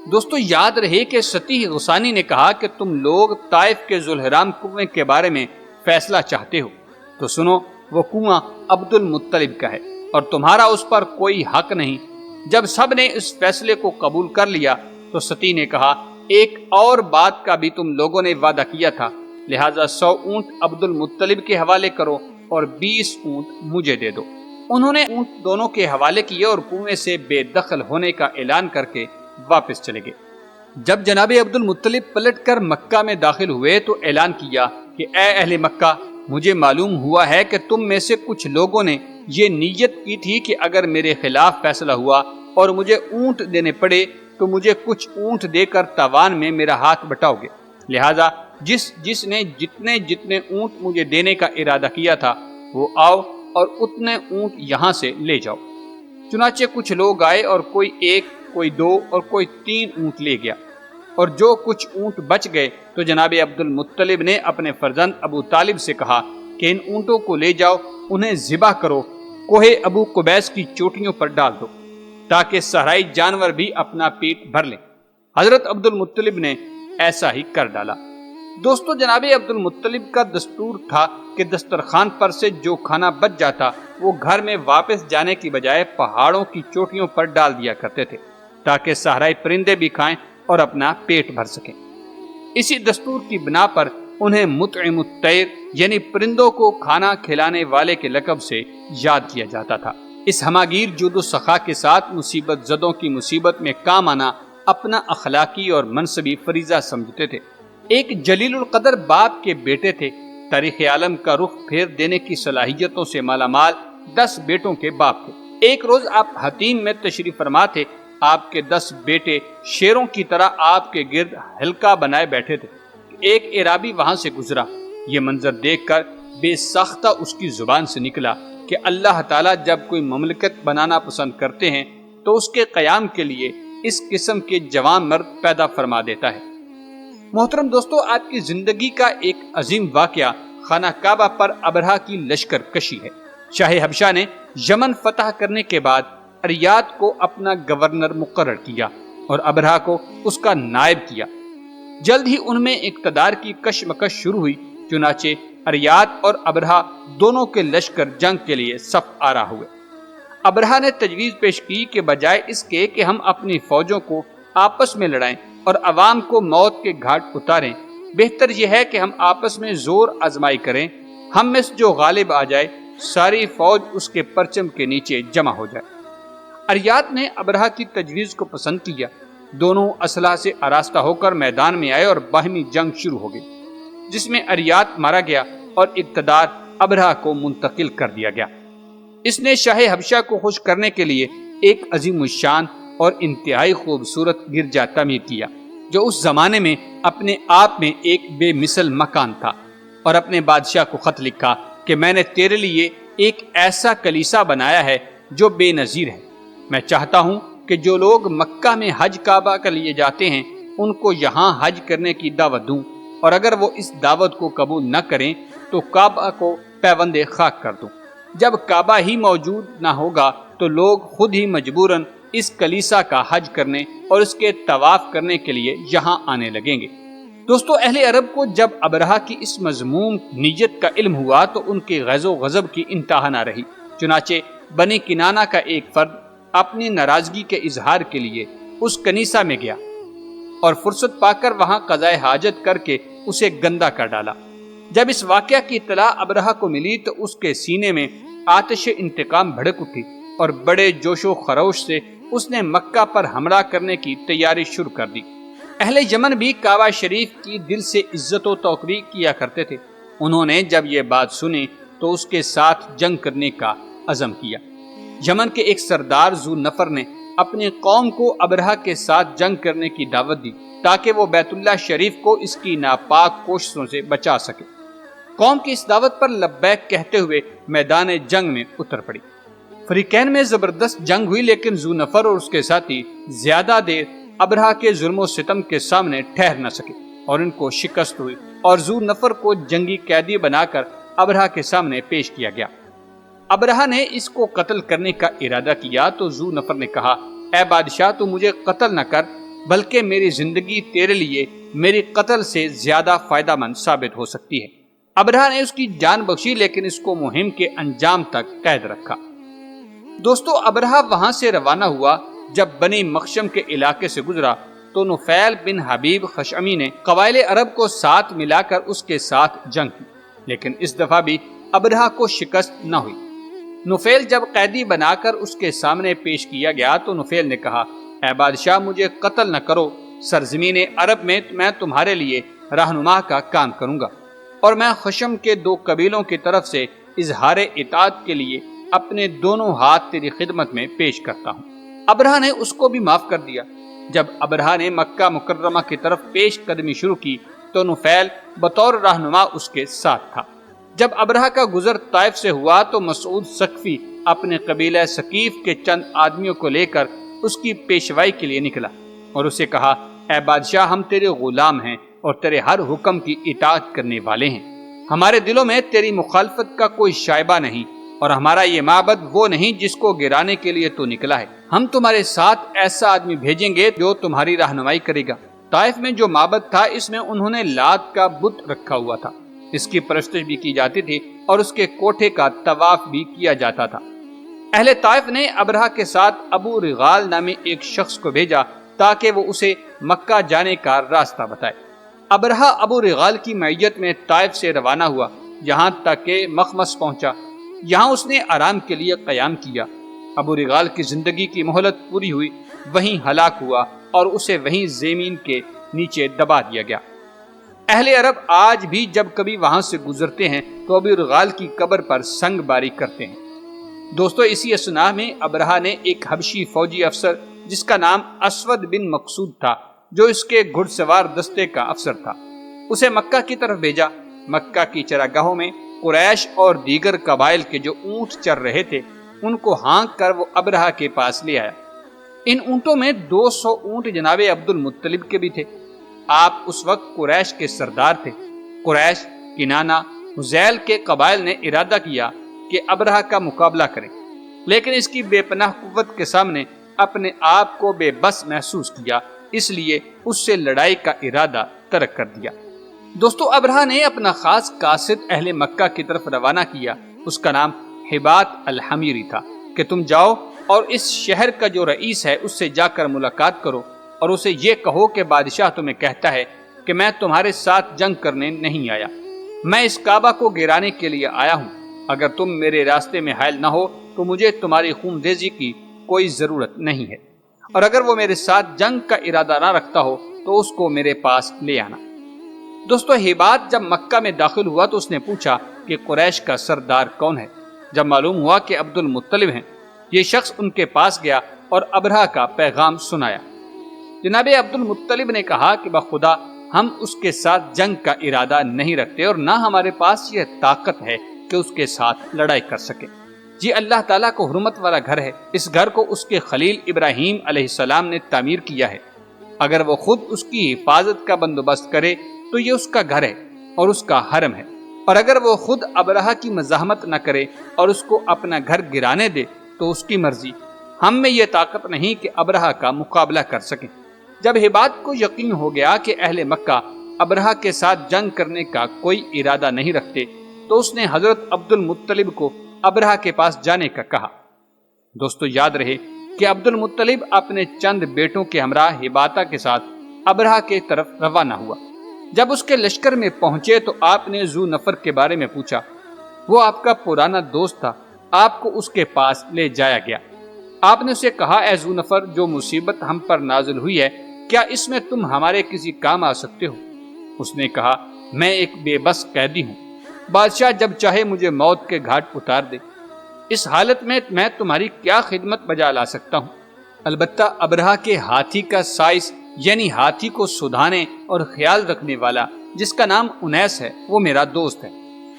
A: دوستو، یاد رہے کہ سطیح غسانی نے کہا کہ تم لوگ طائف کے ذوالحرام کنویں کے بارے میں فیصلہ چاہتے ہو تو سنو، وہ کنواں عبد المطلب کا ہے اور تمہارا اس پر کوئی حق نہیں۔ جب سب نے اس فیصلے کو قبول کر لیا تو سطیح نے کہا، ایک اور بات کا بھی تم لوگوں نے وعدہ کیا تھا، لہٰذا 100 اونٹ عبد المطلب کے حوالے کرو اور 20 اونٹ مجھے دے دو۔ انہوں نے اونٹ دونوں کے حوالے کیے اور کنویں سے بے دخل ہونے کا اعلان کر کے واپس چلے گئے۔ جب جناب عبد المطلب پلٹ کر مکہ میں داخل ہوئے تو اعلان کیا کہ اے اہل مکہ، مجھے معلوم ہوا ہے کہ تم میں سے کچھ لوگوں نے یہ نیت کی تھی کہ اگر میرے خلاف فیصلہ ہوا اور مجھے اونٹ دینے پڑے تو مجھے کچھ اونٹ دے کر تاوان میں میرا ہاتھ بٹاؤ گے، لہٰذا جس نے جتنے اونٹ مجھے دینے کا ارادہ کیا تھا وہ آؤ اور اتنے اونٹ یہاں سے لے جاؤ۔ چنانچہ کچھ لوگ آئے اور کوئی 1، کوئی 2 اور کوئی 3 اونٹ لے گیا، اور جو کچھ اونٹ بچ گئے تو جناب عبد المطلب نے اپنے فرزند ابو طالب سے کہا کہ ان اونٹوں کو لے جاؤ، انہیں ذبح کرو، کوہ ابو قبیس کی چوٹیوں پر ڈال دو تاکہ صحرائی جانور بھی اپنا پیٹ بھر لیں۔ حضرت عبد المطلب نے ایسا ہی کر ڈالا۔ دوستو، جناب عبد المطلب کا دستور تھا کہ دسترخوان پر سے جو کھانا بچ جاتا وہ گھر میں واپس جانے کی بجائے پہاڑوں کی چوٹیوں پر ڈال دیا کرتے تھے تاکہ صحرائی پرندے بھی کھائیں اور اپنا پیٹ بھر سکیں۔ اسی دستور کی بنا پر انہیں مطعم الطیر یعنی پرندوں کو کھانا کھلانے والے کے لقب سے یاد کیا جاتا تھا۔ اس ہماگیر جود و سخا کے ساتھ مصیبت زدوں کی مصیبت میں کام آنا اپنا اخلاقی اور منصبی فریضہ سمجھتے تھے۔ ایک جلیل القدر باپ کے بیٹے تھے، تاریخ عالم کا رخ پھیر دینے کی صلاحیتوں سے مالا مال 10 بیٹوں کے باپ تھے۔ ایک روز آپ حتیم میں تشریف فرما تھے۔ آپ کے 10 بیٹے شیروں کی طرح آپ کے گرد حلقہ بنائے بیٹھے تھے۔ ایک اعرابی وہاں سے گزرا۔ یہ منظر دیکھ کر بے ساختہ اس کی زبان سے نکلا کہ اللہ تعالیٰ جب کوئی مملکت بنانا پسند کرتے ہیں تو اس کے قیام کے لیے اس قسم کے جوان مرد پیدا فرما دیتا ہے۔ محترم دوستو، آپ کی زندگی کا ایک عظیم واقعہ خانہ کعبہ پر ابرہہ کی لشکر کشی ہے۔ شاہ حبشہ نے یمن فتح کرنے کے بعد اریات کو اپنا گورنر مقرر کیا اور ابرہہ کو اس کا نائب کیا۔ جلد ہی ان میں اقتدار کی کشمکش شروع ہوئی، چنانچہ اریات اور ابرہہ دونوں کے لشکر جنگ کے لیے صف آرا ہوئے۔ ابرہہ نے تجویز پیش کی کہ بجائے اس کے کہ ہم اپنی فوجوں کو آپس میں لڑائیں اور عوام کو موت کے گھاٹ اتاریں، بہتر یہ ہے کہ ہم آپس میں زور آزمائی کریں، ہم میں سے جو غالب آ جائے ساری فوج اس کے پرچم کے نیچے جمع ہو جائے۔ اریات نے ابرہہ کی تجویز کو پسند کیا دونوں اسلحہ سے آراستہ ہو کر میدان میں آئے اور باہمی جنگ شروع ہو گئی، جس میں اریات مارا گیا اور اقتدار ابرہہ کو منتقل کر دیا گیا۔ اس نے شاہ حبشہ کو خوش کرنے کے لیے ایک عظیم الشان اور انتہائی خوبصورت گرجا تعمیر کیا، جو اس زمانے میں اپنے آپ میں ایک بے مثل مکان تھا، اور اپنے بادشاہ کو خط لکھا کہ میں نے تیرے لیے ایک ایسا کلیسا بنایا ہے جو بے نظیر ہے۔ میں چاہتا ہوں کہ جو لوگ مکہ میں حج کعبہ کے لیے جاتے ہیں ان کو یہاں حج کرنے کی دعوت دوں، اور اگر وہ اس دعوت کو قبول نہ کریں تو کعبہ کو پیوند خاک کر دوں۔ جب کعبہ ہی موجود نہ ہوگا تو لوگ خود ہی مجبوراً اس کلیسا کا حج کرنے اور اس کے طواف کرنے کے لیے یہاں آنے لگیں گے۔ دوستو، اہل عرب کو جب ابرہہ کی اس مذموم نیت کا علم ہوا تو ان کے غیظ و غضب کی انتہا نہ رہی۔ چنانچہ بنی کنانہ کا ایک فرد اپنی ناراضگی کے اظہار کے لیے اس کنیسہ میں گیا اور فرصت پا کر وہاں قضائے حاجت کر کے اسے گندا کر ڈالا۔ جب اس واقعہ کی اطلاع ابرہہ کو ملی تو اس کے سینے میں آتش انتقام بھڑک اٹھی اور بڑے جوش و خروش سے اس نے مکہ پر حملہ کرنے کی تیاری شروع کر دی۔ اہل یمن بھی کعبہ شریف کی دل سے عزت و توقیر کیا کرتے تھے۔ انہوں نے جب یہ بات سنی تو اس کے ساتھ جنگ کرنے کا عزم کیا۔ یمن کے ایک سردار ذو نفر نے اپنی قوم کو ابرہہ کے ساتھ جنگ کرنے کی دعوت دی تاکہ وہ بیت اللہ شریف کو اس کی ناپاک کوششوں سے بچا سکے۔ قوم کی اس دعوت پر لبیک کہتے ہوئے میدان جنگ میں اتر پڑی۔ فریقین میں زبردست جنگ ہوئی، لیکن ذو نفر اور اس کے ساتھی زیادہ دیر ابرہہ کے ظلم و ستم کے سامنے ٹھہر نہ سکے اور ان کو شکست ہوئی، اور ذو نفر کو جنگی قیدی بنا کر ابرہہ کے سامنے پیش کیا گیا۔ ابرہہ نے اس کو قتل کرنے کا ارادہ کیا تو ذو نفر نے کہا، اے بادشاہ، تو مجھے قتل نہ کر، بلکہ میری زندگی تیرے لیے میری قتل سے زیادہ فائدہ مند ثابت ہو سکتی ہے۔ ابرہہ نے اس کی جان بخشی، لیکن اس کو مہم کے انجام تک قید رکھا۔ دوستو، ابرہہ وہاں سے روانہ ہوا۔ جب بنی مخشم کے علاقے سے گزرا تو نفیل بن حبیب خشعمی نے قبائل عرب کو ساتھ ملا کر اس کے ساتھ جنگ کی، لیکن اس دفعہ بھی ابرہہ کو شکست نہ ہوئی۔ نفیل جب قیدی بنا کر اس کے سامنے پیش کیا گیا تو نفیل نے کہا، اے بادشاہ، مجھے قتل نہ کرو، سرزمین عرب میں میں تمہارے لیے رہنما کا کام کروں گا، اور میں خشم کے 2 قبیلوں کی طرف سے اظہار اطاعت کے لیے اپنے دونوں ہاتھ تیری خدمت میں پیش کرتا ہوں۔ ابرہہ نے اس کو بھی معاف کر دیا۔ جب ابرہہ نے مکہ مکرمہ کی طرف پیش قدمی شروع کی تو نفیل بطور رہنما اس کے ساتھ تھا۔ جب ابرہہ کا گزر طائف سے ہوا تو مسعود ثقفی اپنے قبیلہ ثقیف کے چند آدمیوں کو لے کر اس کی پیشوائی کے لیے نکلا اور اسے کہا، اے بادشاہ، ہم تیرے غلام ہیں اور تیرے ہر حکم کی اطاعت کرنے والے ہیں۔ ہمارے دلوں میں تیری مخالفت کا کوئی شائبہ نہیں، اور ہمارا یہ معبد وہ نہیں جس کو گرانے کے لیے تو نکلا ہے۔ ہم تمہارے ساتھ ایسا آدمی بھیجیں گے جو تمہاری رہنمائی کرے گا۔ طائف میں جو معبد تھا اس میں انہوں نے لات کا بت رکھا ہوا تھا، اس کی پرستش بھی کی جاتی تھی اور اس کے کوٹھے کا طواف بھی کیا جاتا تھا۔ اہل طائف نے ابرہہ کے ساتھ ابو رغال نامی ایک شخص کو بھیجا تاکہ وہ اسے مکہ جانے کا راستہ بتائے۔ ابرہہ ابو رغال کی معیت میں طائف سے روانہ ہوا، یہاں تک کہ مخمس پہنچا۔ یہاں اس نے آرام کے لیے قیام کیا۔ ابو رغال کی زندگی کی مہلت پوری ہوئی، وہیں ہلاک ہوا اور اسے وہیں زمین کے نیچے دبا دیا گیا۔ اہل عرب آج بھی جب کبھی وہاں سے گزرتے ہیں تو ابو رغال کی قبر پر سنگ باری کرتے ہیں۔ دوستو، اسی اثناء میں ابرہہ نے ایک حبشی فوجی افسر جس کا نام اسود بن مقصود تھا، جو اس کے گھڑ سوار دستے کا افسر تھا، اسے مکہ کی طرف بھیجا۔ مکہ کی چراگاہوں میں قریش اور دیگر قبائل کے جو اونٹ چر رہے تھے ان کو ہانک کر وہ ابرہہ کے پاس لے آیا۔ ان اونٹوں میں 200 اونٹ جناب عبد المطلب کے بھی تھے۔ آپ اس وقت قریش کے سردار تھے۔ قریش، کنانہ، حذیل کے قبائل نے ارادہ کیا کہ ابرہہ کا مقابلہ کریں، لیکن اس کی بے پناہ قوت کے سامنے اپنے آپ کو بے بس محسوس کیا، اس لیے اس سے لڑائی کا ارادہ ترک کر دیا۔ دوستو، ابرہہ نے اپنا خاص قاصد اہل مکہ کی طرف روانہ کیا، اس کا نام حبات الحمیری تھا، کہ تم جاؤ اور اس شہر کا جو رئیس ہے اس سے جا کر ملاقات کرو اور اسے یہ کہو کہ بادشاہ تمہیں کہتا ہے کہ میں تمہارے ساتھ جنگ کرنے نہیں آیا، میں اس کعبہ کو گرانے کے لیے آیا ہوں۔ اگر تم میرے راستے میں حائل نہ ہو تو مجھے تمہاری خون ریزی کی کوئی ضرورت نہیں ہے۔ اور اگر وہ میرے ساتھ جنگ کا ارادہ نہ رکھتا ہو تو اس کو میرے پاس لے آنا۔ دوستو ہبات جب مکہ میں داخل ہوا تو اس نے پوچھا کہ قریش کا سردار کون ہے۔ جب معلوم ہوا کہ عبد المطلب ہیں، یہ شخص ان کے پاس گیا اور ابرہہ کا پیغام سنایا۔ جناب عبد المطلب نے کہا کہ بخدا ہم اس کے ساتھ جنگ کا ارادہ نہیں رکھتے اور نہ ہمارے پاس یہ طاقت ہے کہ اس کے ساتھ لڑائی کر سکے۔ جی اللہ تعالیٰ کو حرمت والا گھر ہے، اس گھر کو اس کے خلیل ابراہیم علیہ السلام نے تعمیر کیا ہے۔ اگر وہ خود اس کی حفاظت کا بندوبست کرے تو یہ اس کا گھر ہے اور اس کا حرم ہے، اور اگر وہ خود ابرہہ کی مزاحمت نہ کرے اور اس کو اپنا گھر گرانے دے تو اس کی مرضی۔ ہم میں یہ طاقت نہیں کہ ابرہہ کا مقابلہ کر سکیں۔ جب ہبات کو یقین ہو گیا کہ اہل مکہ ابرہہ کے ساتھ جنگ کرنے کا کوئی ارادہ نہیں رکھتے تو اس نے حضرت عبد المطلب کو ابرہہ کے پاس جانے کا کہا۔ دوستو یاد رہے کہ عبد المطلب اپنے چند بیٹوں کے ہمراہ ہباتہ کے ساتھ ابرہہ کے طرف روانہ ہوا۔ جب اس کے لشکر میں پہنچے تو آپ نے ذو نفر کے بارے میں پوچھا۔ وہ آپ کا پرانا دوست تھا، آپ کو اس کے پاس لے جایا گیا۔ آپ نے اسے کہا، اے ذو نفر، جو مصیبت ہم پر نازل ہوئی ہے، کیا اس میں تم ہمارے کسی کام آ سکتے ہو؟ اس نے کہا، میں ایک بے بس قیدی ہوں، بادشاہ جب چاہے مجھے موت کے گھاٹ اتار دے، اس حالت میں میں تمہاری کیا خدمت بجا لا سکتا ہوں؟ البتہ ابرہہ کے ہاتھی کا سائس یعنی ہاتھی کو سدھانے اور خیال رکھنے والا جس کا نام انیس ہے، وہ میرا دوست ہے،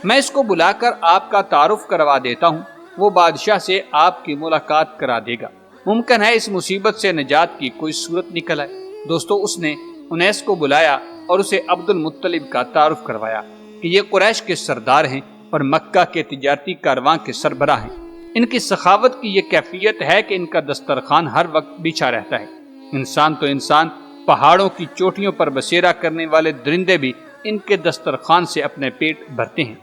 A: میں اس کو بلا کر آپ کا تعارف کروا دیتا ہوں، وہ بادشاہ سے آپ کی ملاقات کرا دے گا، ممکن ہے اس مصیبت سے نجات کی کوئی صورت نکل آئے۔ دوستو اس نے انیس کو بلایا اور اسے عبد المطلب کا تعارف کروایا کہ یہ قریش کے سردار ہیں اور مکہ کے تجارتی کارواں کے سربراہ ہیں۔ ان کی سخاوت کی یہ کیفیت ہے کہ ان کا دسترخوان ہر وقت بچھا رہتا ہے۔ انسان تو انسان، پہاڑوں کی چوٹیوں پر بسیرا کرنے والے درندے بھی ان کے دسترخوان سے اپنے پیٹ بھرتے ہیں۔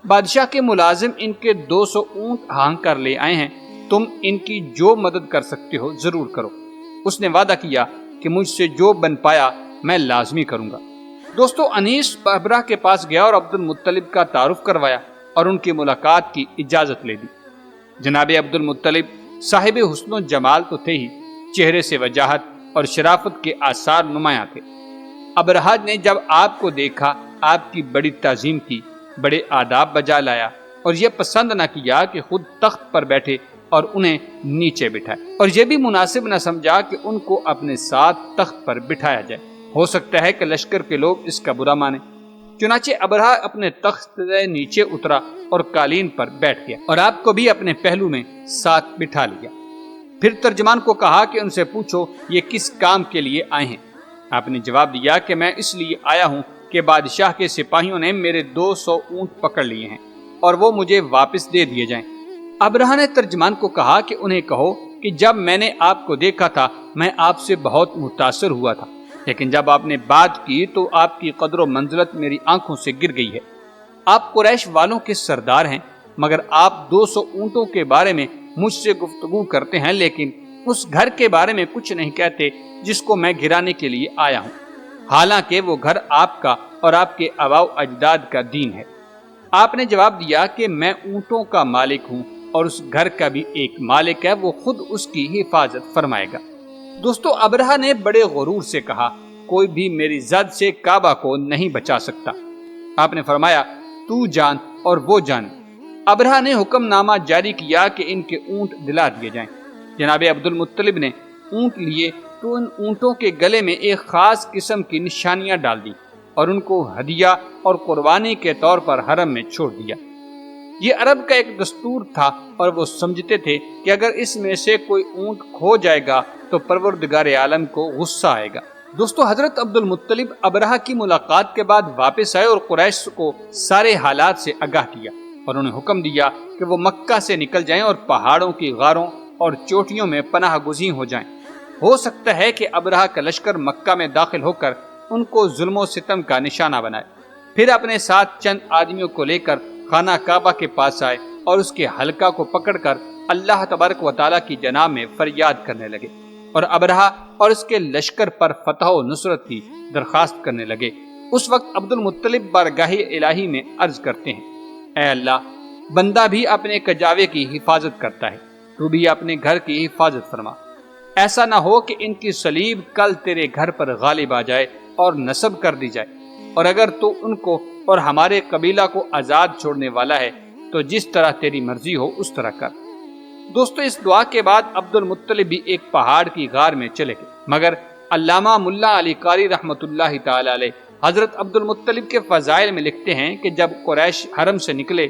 A: بادشاہ کے ملازم ان کے 200 اونٹ ہانک کر لے آئے ہیں، تم ان کی جو مدد کر سکتے ہو ضرور کرو۔ اس نے وعدہ کیا کہ مجھ سے جو بن پایا میں لازمی کروں گا۔ دوستو انیس ابرہہ کے پاس گیا اور عبد المطلب کا تعارف کروایا اور ان کی ملاقات کی اجازت لے دی۔ جناب عبد المطلب صاحب حسن و جمال تو تھے ہی، چہرے سے وجاہت اور شرافت کے آثار نمایاں تھے۔ ابرہہ نے جب آپ کو دیکھا، آپ کی بڑی تعظیم کی، بڑے آداب بجا لایا اور یہ پسند نہ کیا کہ خود تخت پر بیٹھے اور انہیں نیچے بٹھائے، اور یہ بھی مناسب نہ سمجھا کہ ان کو اپنے ساتھ تخت پر بٹھایا جائے، ہو سکتا ہے کہ لشکر کے لوگ اس کا برا مانیں۔ چنانچہ ابرہہ اپنے تخت سے نیچے اترا اور قالین پر بیٹھ گیا اور آپ کو بھی اپنے پہلو میں ساتھ بٹھا لیا۔ پھر ترجمان کو کہا کہ ان سے پوچھو یہ کس کام کے لیے آئے ہیں؟ آپ نے جواب دیا کہ میں اس لیے آیا ہوں کہ بادشاہ کے سپاہیوں نے میرے 200 اونٹ پکڑ لیے ہیں اور وہ مجھے واپس دے دیے جائیں۔ ابرہہ نے ترجمان کو کہا کہ انہیں کہو کہ جب میں نے آپ کو دیکھا تھا میں آپ سے بہت متاثر ہوا تھا، لیکن جب آپ نے بات کی تو آپ کی قدر و منزلت میری آنکھوں سے گر گئی ہے۔ آپ قریش والوں کے سردار ہیں، مگر آپ 200 اونٹوں کے بارے میں مجھ سے گفتگو کرتے ہیں، لیکن اس گھر کے بارے میں کچھ نہیں کہتے جس کو میں گرانے کے لیے آیا ہوں، حالانکہ وہ گھر آپ کا اور آپ کے آباء و اجداد کا دین ہے۔ آپ نے جواب دیا کہ میں اونٹوں کا مالک ہوں اور اس گھر کا بھی ایک مالک ہے، وہ خود اس کی حفاظت فرمائے گا۔ دوستو ابرہہ نے بڑے غرور سے کہا، کوئی بھی میری زد سے کعبہ کو نہیں بچا سکتا۔ آپ نے فرمایا، تو جان اور وہ جان۔ ابرہہ نے حکم نامہ جاری کیا کہ ان کے اونٹ دلا دیے جائیں۔ جناب عبد المطلب نے اونٹ لیے تو ان اونٹوں کے گلے میں ایک خاص قسم کی نشانیاں ڈال دی اور ان کو ہدیہ اور قربانی کے طور پر حرم میں چھوڑ دیا۔ یہ عرب کا ایک دستور تھا اور وہ سمجھتے تھے کہ اگر اس میں سے کوئی اونٹ کھو جائے گا تو پروردگار عالم کو غصہ آئے گا۔ دوستو حضرت عبد المطلب ابرہہ کی ملاقات کے بعد واپس آئے اور قریش کو سارے حالات سے آگاہ کیا اور انہیں حکم دیا کہ وہ مکہ سے نکل جائیں اور پہاڑوں کی غاروں اور چوٹیوں میں پناہ گزین ہو جائیں۔ ہو سکتا ہے کہ ابرہہ کا لشکر مکہ میں داخل ہو کر ان کو ظلم و ستم کا نشانہ بنائے۔ پھر اپنے ساتھ چند آدمیوں کو لے کر خانہ کعبہ کے پاس آئے اور اس کے حلقہ کو پکڑ کر اللہ تبارک و تعالیٰ کی جناب میں فریاد کرنے لگے اور ابرہہ اور اس کے لشکر پر فتح و نصرت کی درخواست کرنے لگے۔ اس وقت عبد المطلب بارگاہ الہی میں عرض کرتے ہیں، اے اللہ، بندہ بھی اپنے کجاوے کی حفاظت کرتا ہے، تو بھی اپنے گھر کی حفاظت فرما۔ ایسا نہ ہو کہ ان کی صلیب کل تیرے گھر پر غالب آ جائے اور نصب کر دی جائے، اور اگر تو ان کو اور ہمارے قبیلہ کو آزاد چھوڑنے والا ہے تو جس طرح تیری مرضی ہو اس طرح کر۔ دوستو، اس دعا کے بعد عبد المطلب بھی ایک پہاڑ کی غار میں چلے گئے، مگر علامہ ملا علی قاری رحمۃ اللہ تعالی علیہ حضرت عبد المطلب کے فضائل میں لکھتے ہیں کہ جب قریش حرم سے نکلے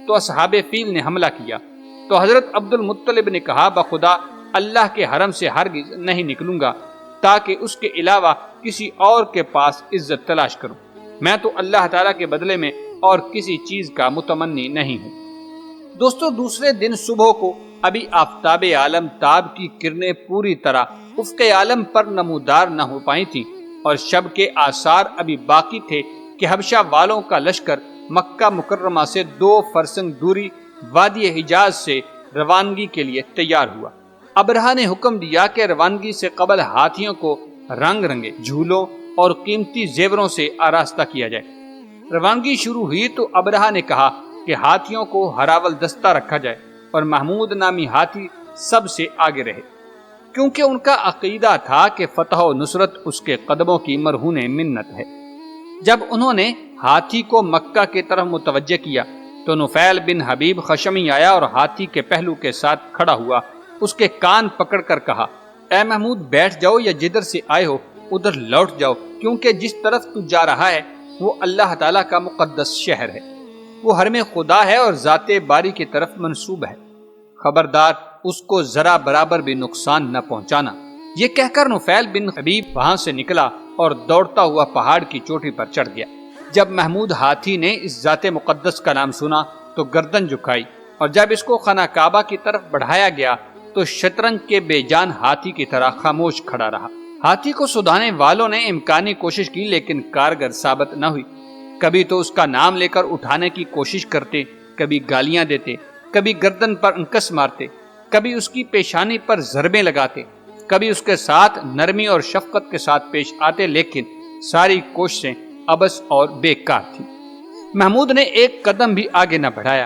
A: تو اصحاب فیل نے حملہ کیا تو حضرت عبد المطلب نے کہا، بخدا اللہ کے حرم سے ہرگز نہیں نکلوں گا تاکہ اس کے علاوہ کسی اور کے پاس عزت تلاش کروں، میں تو اللہ تعالیٰ کے بدلے میں اور کسی چیز کا متمنی نہیں ہوں۔ دوستو، دوسرے دن صبح کو ابھی آفتاب عالم تاب کی کرنیں پوری طرح افق عالم پر نمودار نہ ہو پائی تھیں اور شب کے آثار ابھی باقی تھے کہ حبشہ والوں کا لشکر مکہ مکرمہ سے 2 فرسنگ دوری وادی حجاز سے روانگی کے لیے تیار ہوا۔ ابرہہ نے حکم دیا کہ روانگی سے قبل ہاتھیوں کو رنگ رنگے جھولوں اور قیمتی زیوروں سے آراستہ کیا جائے۔ روانگی شروع ہوئی تو ابرہہ نے کہا کہ ہاتھیوں کو ہراول دستہ رکھا جائے اور محمود نامی ہاتھی سب سے آگے رہے، کیونکہ ان کا عقیدہ تھا کہ فتح و نصرت اس کے قدموں کی مرہون منت ہے۔ جب انہوں نے ہاتھی کو مکہ کی طرف متوجہ کیا تو نفیل بن حبیب خشمی آیا اور ہاتھی کے پہلو کے ساتھ کھڑا ہوا، اس کے کان پکڑ کر کہا، اے محمود بیٹھ جاؤ یا جدھر سے آئے ہو ادھر لوٹ جاؤ، کیونکہ جس طرف تو جا رہا ہے وہ اللہ تعالیٰ کا مقدس شہر ہے، وہ حرم خدا ہے اور ذات باری کی طرف منسوب ہے، خبردار اس کو ذرا برابر بھی نقصان نہ پہنچانا۔ یہ کہہ کر نفیل بن حبیب وہاں سے نکلا اور دوڑتا ہوا پہاڑ کی چوٹی پر چڑھ گیا۔ جب محمود ہاتھی نے اس ذات مقدس کا نام سنا تو گردن جھکائی، اور جب اس کو خانہ کعبہ کی طرف بڑھایا گیا تو شطرنج کے بے جان ہاتھی کی طرح خاموش کھڑا رہا۔ ہاتھی کو سدھانے والوں نے امکانی کوشش کی لیکن کارگر ثابت نہ ہوئی۔ کبھی تو اس کا نام لے کر اٹھانے کی کوشش کرتے، کبھی گالیاں دیتے، کبھی گردن پر انکس مارتے، کبھی اس کی پیشانی پر ضربیں لگاتے، کبھی اس کے ساتھ نرمی اور شفقت کے ساتھ پیش آتے، لیکن ساری کوششیں عبث اور بیکار تھی۔ محمود نے ایک قدم بھی آگے نہ بڑھایا۔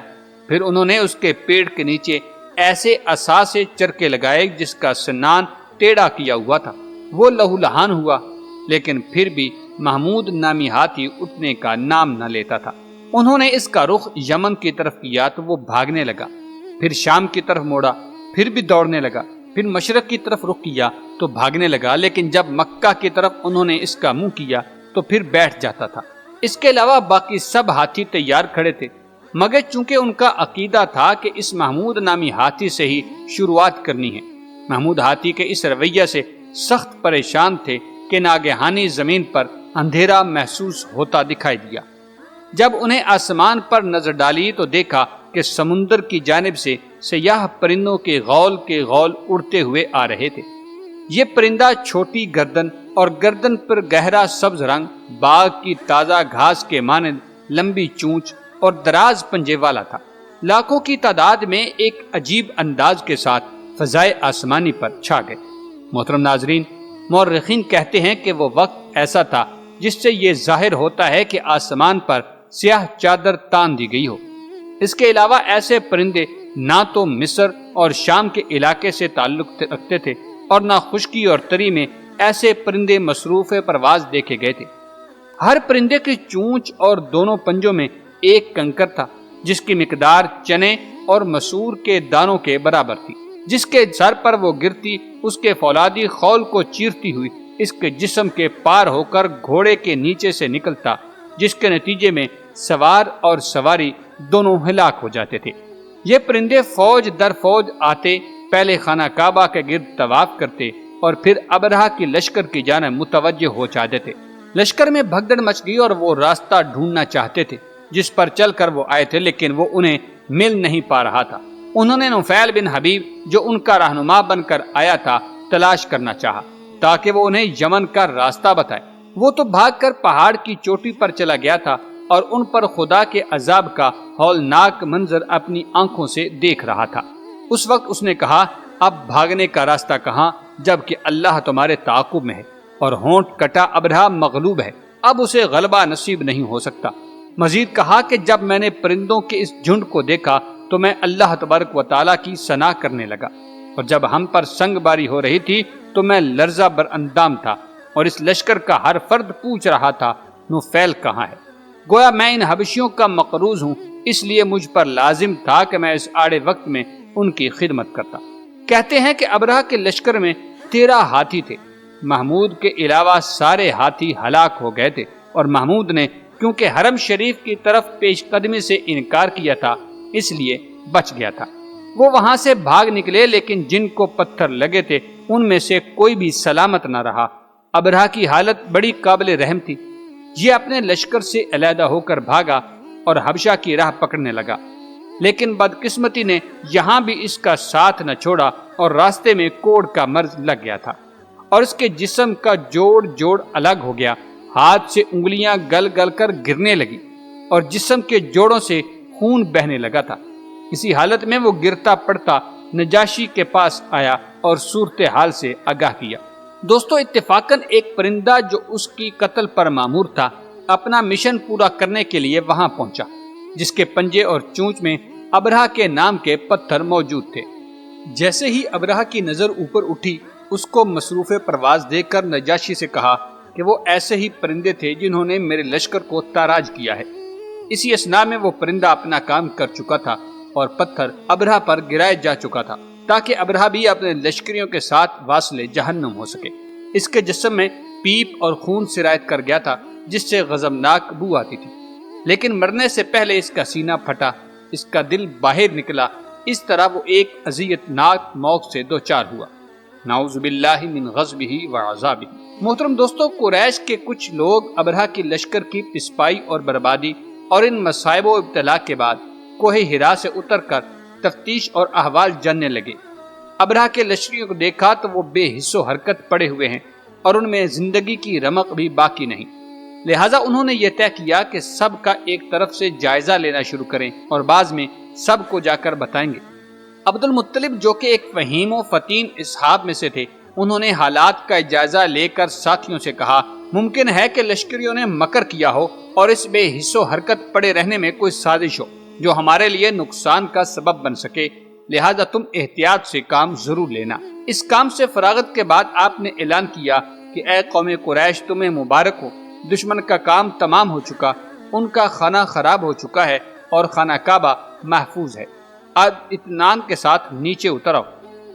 A: پھر انہوں نے اس کے پیڑ کے نیچے ایسے عصا سے چرکے لگائے جس کا سنان ٹیڑھا کیا ہوا تھا، وہ لہو لہان ہوا، لیکن پھر بھی محمود نامی ہاتھی اٹھنے کا نام نہ لیتا تھا۔ انہوں نے اس کا رخ یمن کی طرف کیا تو وہ بھاگنے لگا، پھر شام کی طرف موڑا، پھر بھی دوڑنے لگا، پھر مشرق کی طرف رخ کیا تو بھاگنے لگا، لیکن جب مکہ کی طرف انہوں نے اس کا منہ کیا تو پھر بیٹھ جاتا تھا۔ اس کے علاوہ باقی سب ہاتھی تیار کھڑے تھے، مگر چونکہ ان کا عقیدہ تھا کہ اس محمود نامی ہاتھی سے ہی شروعات کرنی ہے۔ محمود ہاتھی کے اس رویہ سے سخت پریشان تھے کہ ناگہانی زمین پر اندھیرا محسوس ہوتا دکھائی دیا۔ جب انہیں آسمان پر نظر ڈالی تو دیکھا کہ سمندر کی جانب سے سیاہ پرندوں کے غول اڑتے ہوئے آ رہے تھے۔ یہ پرندہ چھوٹی گردن اور گردن پر گہرا سبز رنگ، باغ کی تازہ گھاس کے مانند لمبی چونچ اور دراز پنجے والا تھا۔ لاکھوں کی تعداد میں ایک عجیب انداز کے ساتھ فضائے آسمانی پر چھا گئے۔ محترم ناظرین، مورخین کہتے ہیں کہ وہ وقت ایسا تھا جس سے یہ ظاہر ہوتا ہے کہ آسمان پر سیاہ چادر تان دی گئی ہو۔ اس کے علاوہ ایسے پرندے نہ تو مصر اور شام کے علاقے سے تعلق رکھتے تھے اور نہ خشکی اور تری میں ایسے پرندے مصروف پرواز دیکھے گئے تھے۔ ہر پرندے کی چونچ اور دونوں پنجوں میں ایک کنکر تھا جس کی مقدار چنے اور مسور کے دانوں کے برابر تھی، جس کے سر پر وہ گرتی اس کے فولادی خول کو چیرتی ہوئی اس کے جسم کے پار ہو کر گھوڑے کے نیچے سے نکلتا، جس کے نتیجے میں سوار اور سواری دونوں ہلاک ہو جاتے تھے۔ یہ پرندے فوج در فوج آتے، پہلے خانہ کعبہ کے گرد طواف کرتے اور پھر ابرہہ کی لشکر کی جانب متوجہ ہو جاتے تھے۔ لشکر میں بھگدڑ مچ گئی اور وہ راستہ ڈھونڈنا چاہتے تھے جس پر چل کر وہ آئے تھے، لیکن وہ انہیں مل نہیں پا رہا تھا۔ انہوں نے نفیل بن حبیب جو ان کا رہنما بن کر آیا تھا تلاش کرنا چاہا تاکہ وہ انہیں یمن کا راستہ بتائے۔ وہ تو بھاگ کر پہاڑ کی چوٹی پر چلا گیا تھا اور ان پر خدا کے عذاب کا ہولناک منظر اپنی آنکھوں سے دیکھ رہا تھا۔ اس وقت اس نے کہا، اب بھاگنے کا راستہ کہاں جبکہ اللہ تمہارے تعاقب میں ہے اور ہونٹ کٹا ابرہہ مغلوب ہے، اب اسے غلبہ نصیب نہیں ہو سکتا۔ مزید کہا کہ جب میں نے پرندوں کے اس جھنڈ کو دیکھا تو میں اللہ تبارک و تعالیٰ کی ثنا کرنے لگا۔ اور جب ہم پر سنگ باری ہو رہی تھی تو میں لرزہ بر اندام تھا اور اس لشکر کا ہر فرد پوچھ رہا تھا نوفیل کہاں ہے۔ گویا میں ان حبشیوں کا مقروض ہوں، اس لیے مجھ پر لازم تھا کہ میں اس آڑے وقت میں ان کی خدمت کرتا۔ کہتے ہیں کہ ابرہہ کے لشکر میں 13 ہاتھی تھے۔ محمود کے علاوہ سارے ہاتھی ہلاک ہو گئے تھے، اور محمود نے کیونکہ حرم شریف کی طرف پیش قدمی سے انکار کیا تھا اس لیے بچ گیا تھا۔ وہ وہاں سے بھاگ نکلے، لیکن جن کو پتھر لگے تھے ان میں سے کوئی بھی سلامت نہ رہا۔ ابرہہ کی حالت بڑی قابل رحم تھی۔ یہ اپنے لشکر سے علیحدہ ہو کر بھاگا اور حبشہ کی راہ پکڑنے لگا، لیکن بدقسمتی نے یہاں بھی اس کا ساتھ نہ چھوڑا اور راستے میں کوڑ کا مرض لگ گیا تھا اور اس کے جسم کا جوڑ الگ ہو گیا، ہاتھ سے انگلیاں گل گل کر گرنے لگی اور جسم کے جوڑوں سے خون بہنے لگا تھا۔ اسی حالت میں وہ گرتا پڑتا نجاشی کے پاس آیا اور صورتحال سے آگاہ کیا۔ دوستو، اتفاقاً ایک پرندہ جو اس کی قتل پر مامور تھا اپنا مشن پورا کرنے کے لیے وہاں پہنچا، جس کے پنجے اور چونچ میں ابرہہ کے نام کے پتھر موجود تھے۔ جیسے ہی ابرہہ کی نظر اوپر اٹھی، اس کو مصروف پرواز دیکھ کر نجاشی سے کہا کہ وہ ایسے ہی پرندے تھے جنہوں نے میرے لشکر کو تاراج کیا ہے۔ اسی اثناء میں وہ پرندہ اپنا کام کر چکا تھا اور پتھر ابرہہ پر گرائے جا چکا تھا تاکہ ابرہہ بھی اپنے لشکریوں کے ساتھ واصل جہنم ہو سکے۔ اس کے جسم میں پیپ اور خون سرایت کر گیا تھا جس سے غضبناک بو آتی تھی، لیکن مرنے سے پہلے اس کا سینہ پھٹا، اس کا دل باہر نکلا۔ اس طرح وہ ایک اذیت ناک موت سے دوچار ہوا۔ نعوذ باللہ من غضبہ وعذابہ۔ محترم دوستو، قریش کے کچھ لوگ ابرہہ کی لشکر کی پسپائی اور بربادی اور ان مصائب و ابتلا کے بعد کوہ ہرا سے اتر کر تفتیش اور احوال جاننے لگے۔ ابرہہ کے لشکریوں کو دیکھا تو وہ بے حس و حرکت پڑے ہوئے ہیں اور ان میں زندگی کی رمق بھی باقی نہیں، لہٰذا انہوں نے یہ طے کیا کہ سب کا ایک طرف سے جائزہ لینا شروع کریں اور بعض میں سب کو جا کر بتائیں گے۔ عبد المطلب جو کہ ایک فہیم و فتین اصحاب میں سے تھے، انہوں نے حالات کا جائزہ لے کر ساتھیوں سے کہا ممکن ہے کہ لشکریوں نے مکر کیا ہو اور اس بے حس و حرکت پڑے رہنے میں کوئی سازش ہو جو ہمارے لیے نقصان کا سبب بن سکے، لہذا تم احتیاط سے کام ضرور لینا۔ اس کام سے فراغت کے بعد آپ نے اعلان کیا کہ اے قوم قریش، تمہیں مبارک ہو، دشمن کا کام تمام ہو چکا، ان کا خانہ خراب ہو چکا ہے اور خانہ کعبہ محفوظ ہے، اب اطمینان کے ساتھ نیچے اتر آؤ۔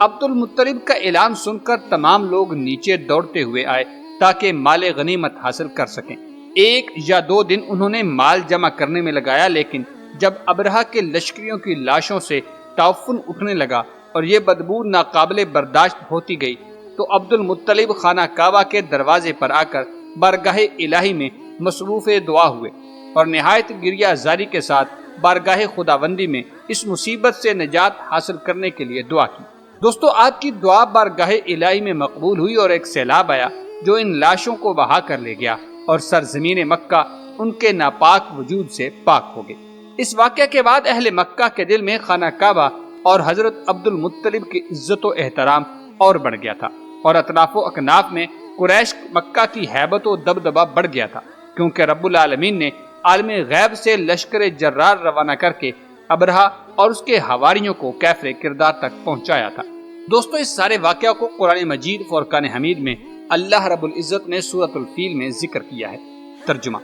A: عبد المطلب کا اعلان سن کر تمام لوگ نیچے دوڑتے ہوئے آئے تاکہ مال غنیمت حاصل کر سکیں۔ 1 یا 2 دن انہوں نے مال جمع کرنے میں لگایا، لیکن جب ابرہہ کے لشکریوں کی لاشوں سے تعفن اٹھنے لگا اور یہ بدبو ناقابل برداشت ہوتی گئی تو عبد المطلب خانہ کعبہ کے دروازے پر آ کر بارگاہ الہی میں مصروف دعا ہوئے اور نہایت گریہ زاری کے ساتھ بارگاہ خداوندی میں اس مصیبت سے نجات حاصل کرنے کے لیے دعا کی۔ دوستو، آپ کی دعا بارگاہ الہی میں مقبول ہوئی اور ایک سیلاب آیا جو ان لاشوں کو بہا کر لے گیا اور سرزمین مکہ ان کے ناپاک وجود سے پاک ہو گئی۔ اس واقعہ کے بعد اہل مکہ کے دل میں خانہ کعبہ اور حضرت عبد المطلب کی عزت و احترام اور بڑھ گیا تھا اور اطراف و اکناف میں قریش مکہ کی ہیبت و دبدبہ بڑھ گیا تھا، کیونکہ رب العالمین نے عالم غیب سے لشکر جرار روانہ کر کے ابرہہ اور اس کے حواریوں کو کیفر کردار تک پہنچایا تھا۔ دوستو، اس سارے واقعہ کو قرآن مجید فرقان حمید میں اللہ رب العزت نے سورۃ الفیل میں ذکر کیا ہے۔ ترجمہ: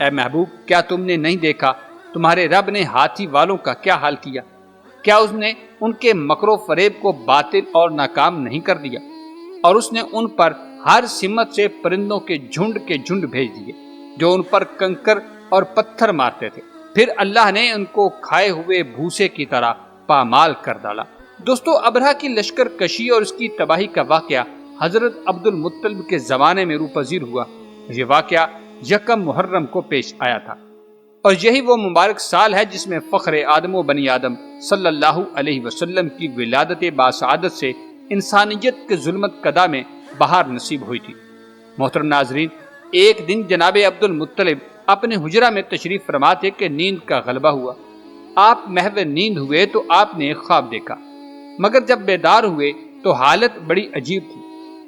A: اے محبوب، کیا تم نے نہیں دیکھا تمہارے رب نے ہاتھی والوں کا کیا حال کیا؟ کیا اس نے ان کے مکر و فریب کو باطل اور ناکام نہیں کر دیا؟ اور اس نے ان پر ہر سمت سے پرندوں کے جھنڈ بھیج دیے جو ان پر کنکر اور پتھر مارتے تھے، پھر اللہ نے ان کو کھائے ہوئے بھوسے کی طرح پامال کر ڈالا۔ دوستو، ابرہہ کی لشکر کشی اور اس کی تباہی کا واقعہ حضرت عبد المطلب کے زمانے میں روپذیر ہوا۔ یہ واقعہ 1 محرم کو پیش آیا تھا اور یہی وہ مبارک سال ہے جس میں فخر آدم و بنی آدم صلی اللہ علیہ وسلم کی ولادت باسعادت سے انسانیت کے ظلمت قدا میں بہار نصیب ہوئی تھی۔ محترم ناظرین، ایک دن جناب عبد المطلب اپنے حجرہ میں تشریف فرما تھے کہ نیند کا غلبہ ہوا۔ آپ محو نیند ہوئے تو آپ نے ایک خواب دیکھا، مگر جب بیدار ہوئے تو حالت بڑی عجیب تھی۔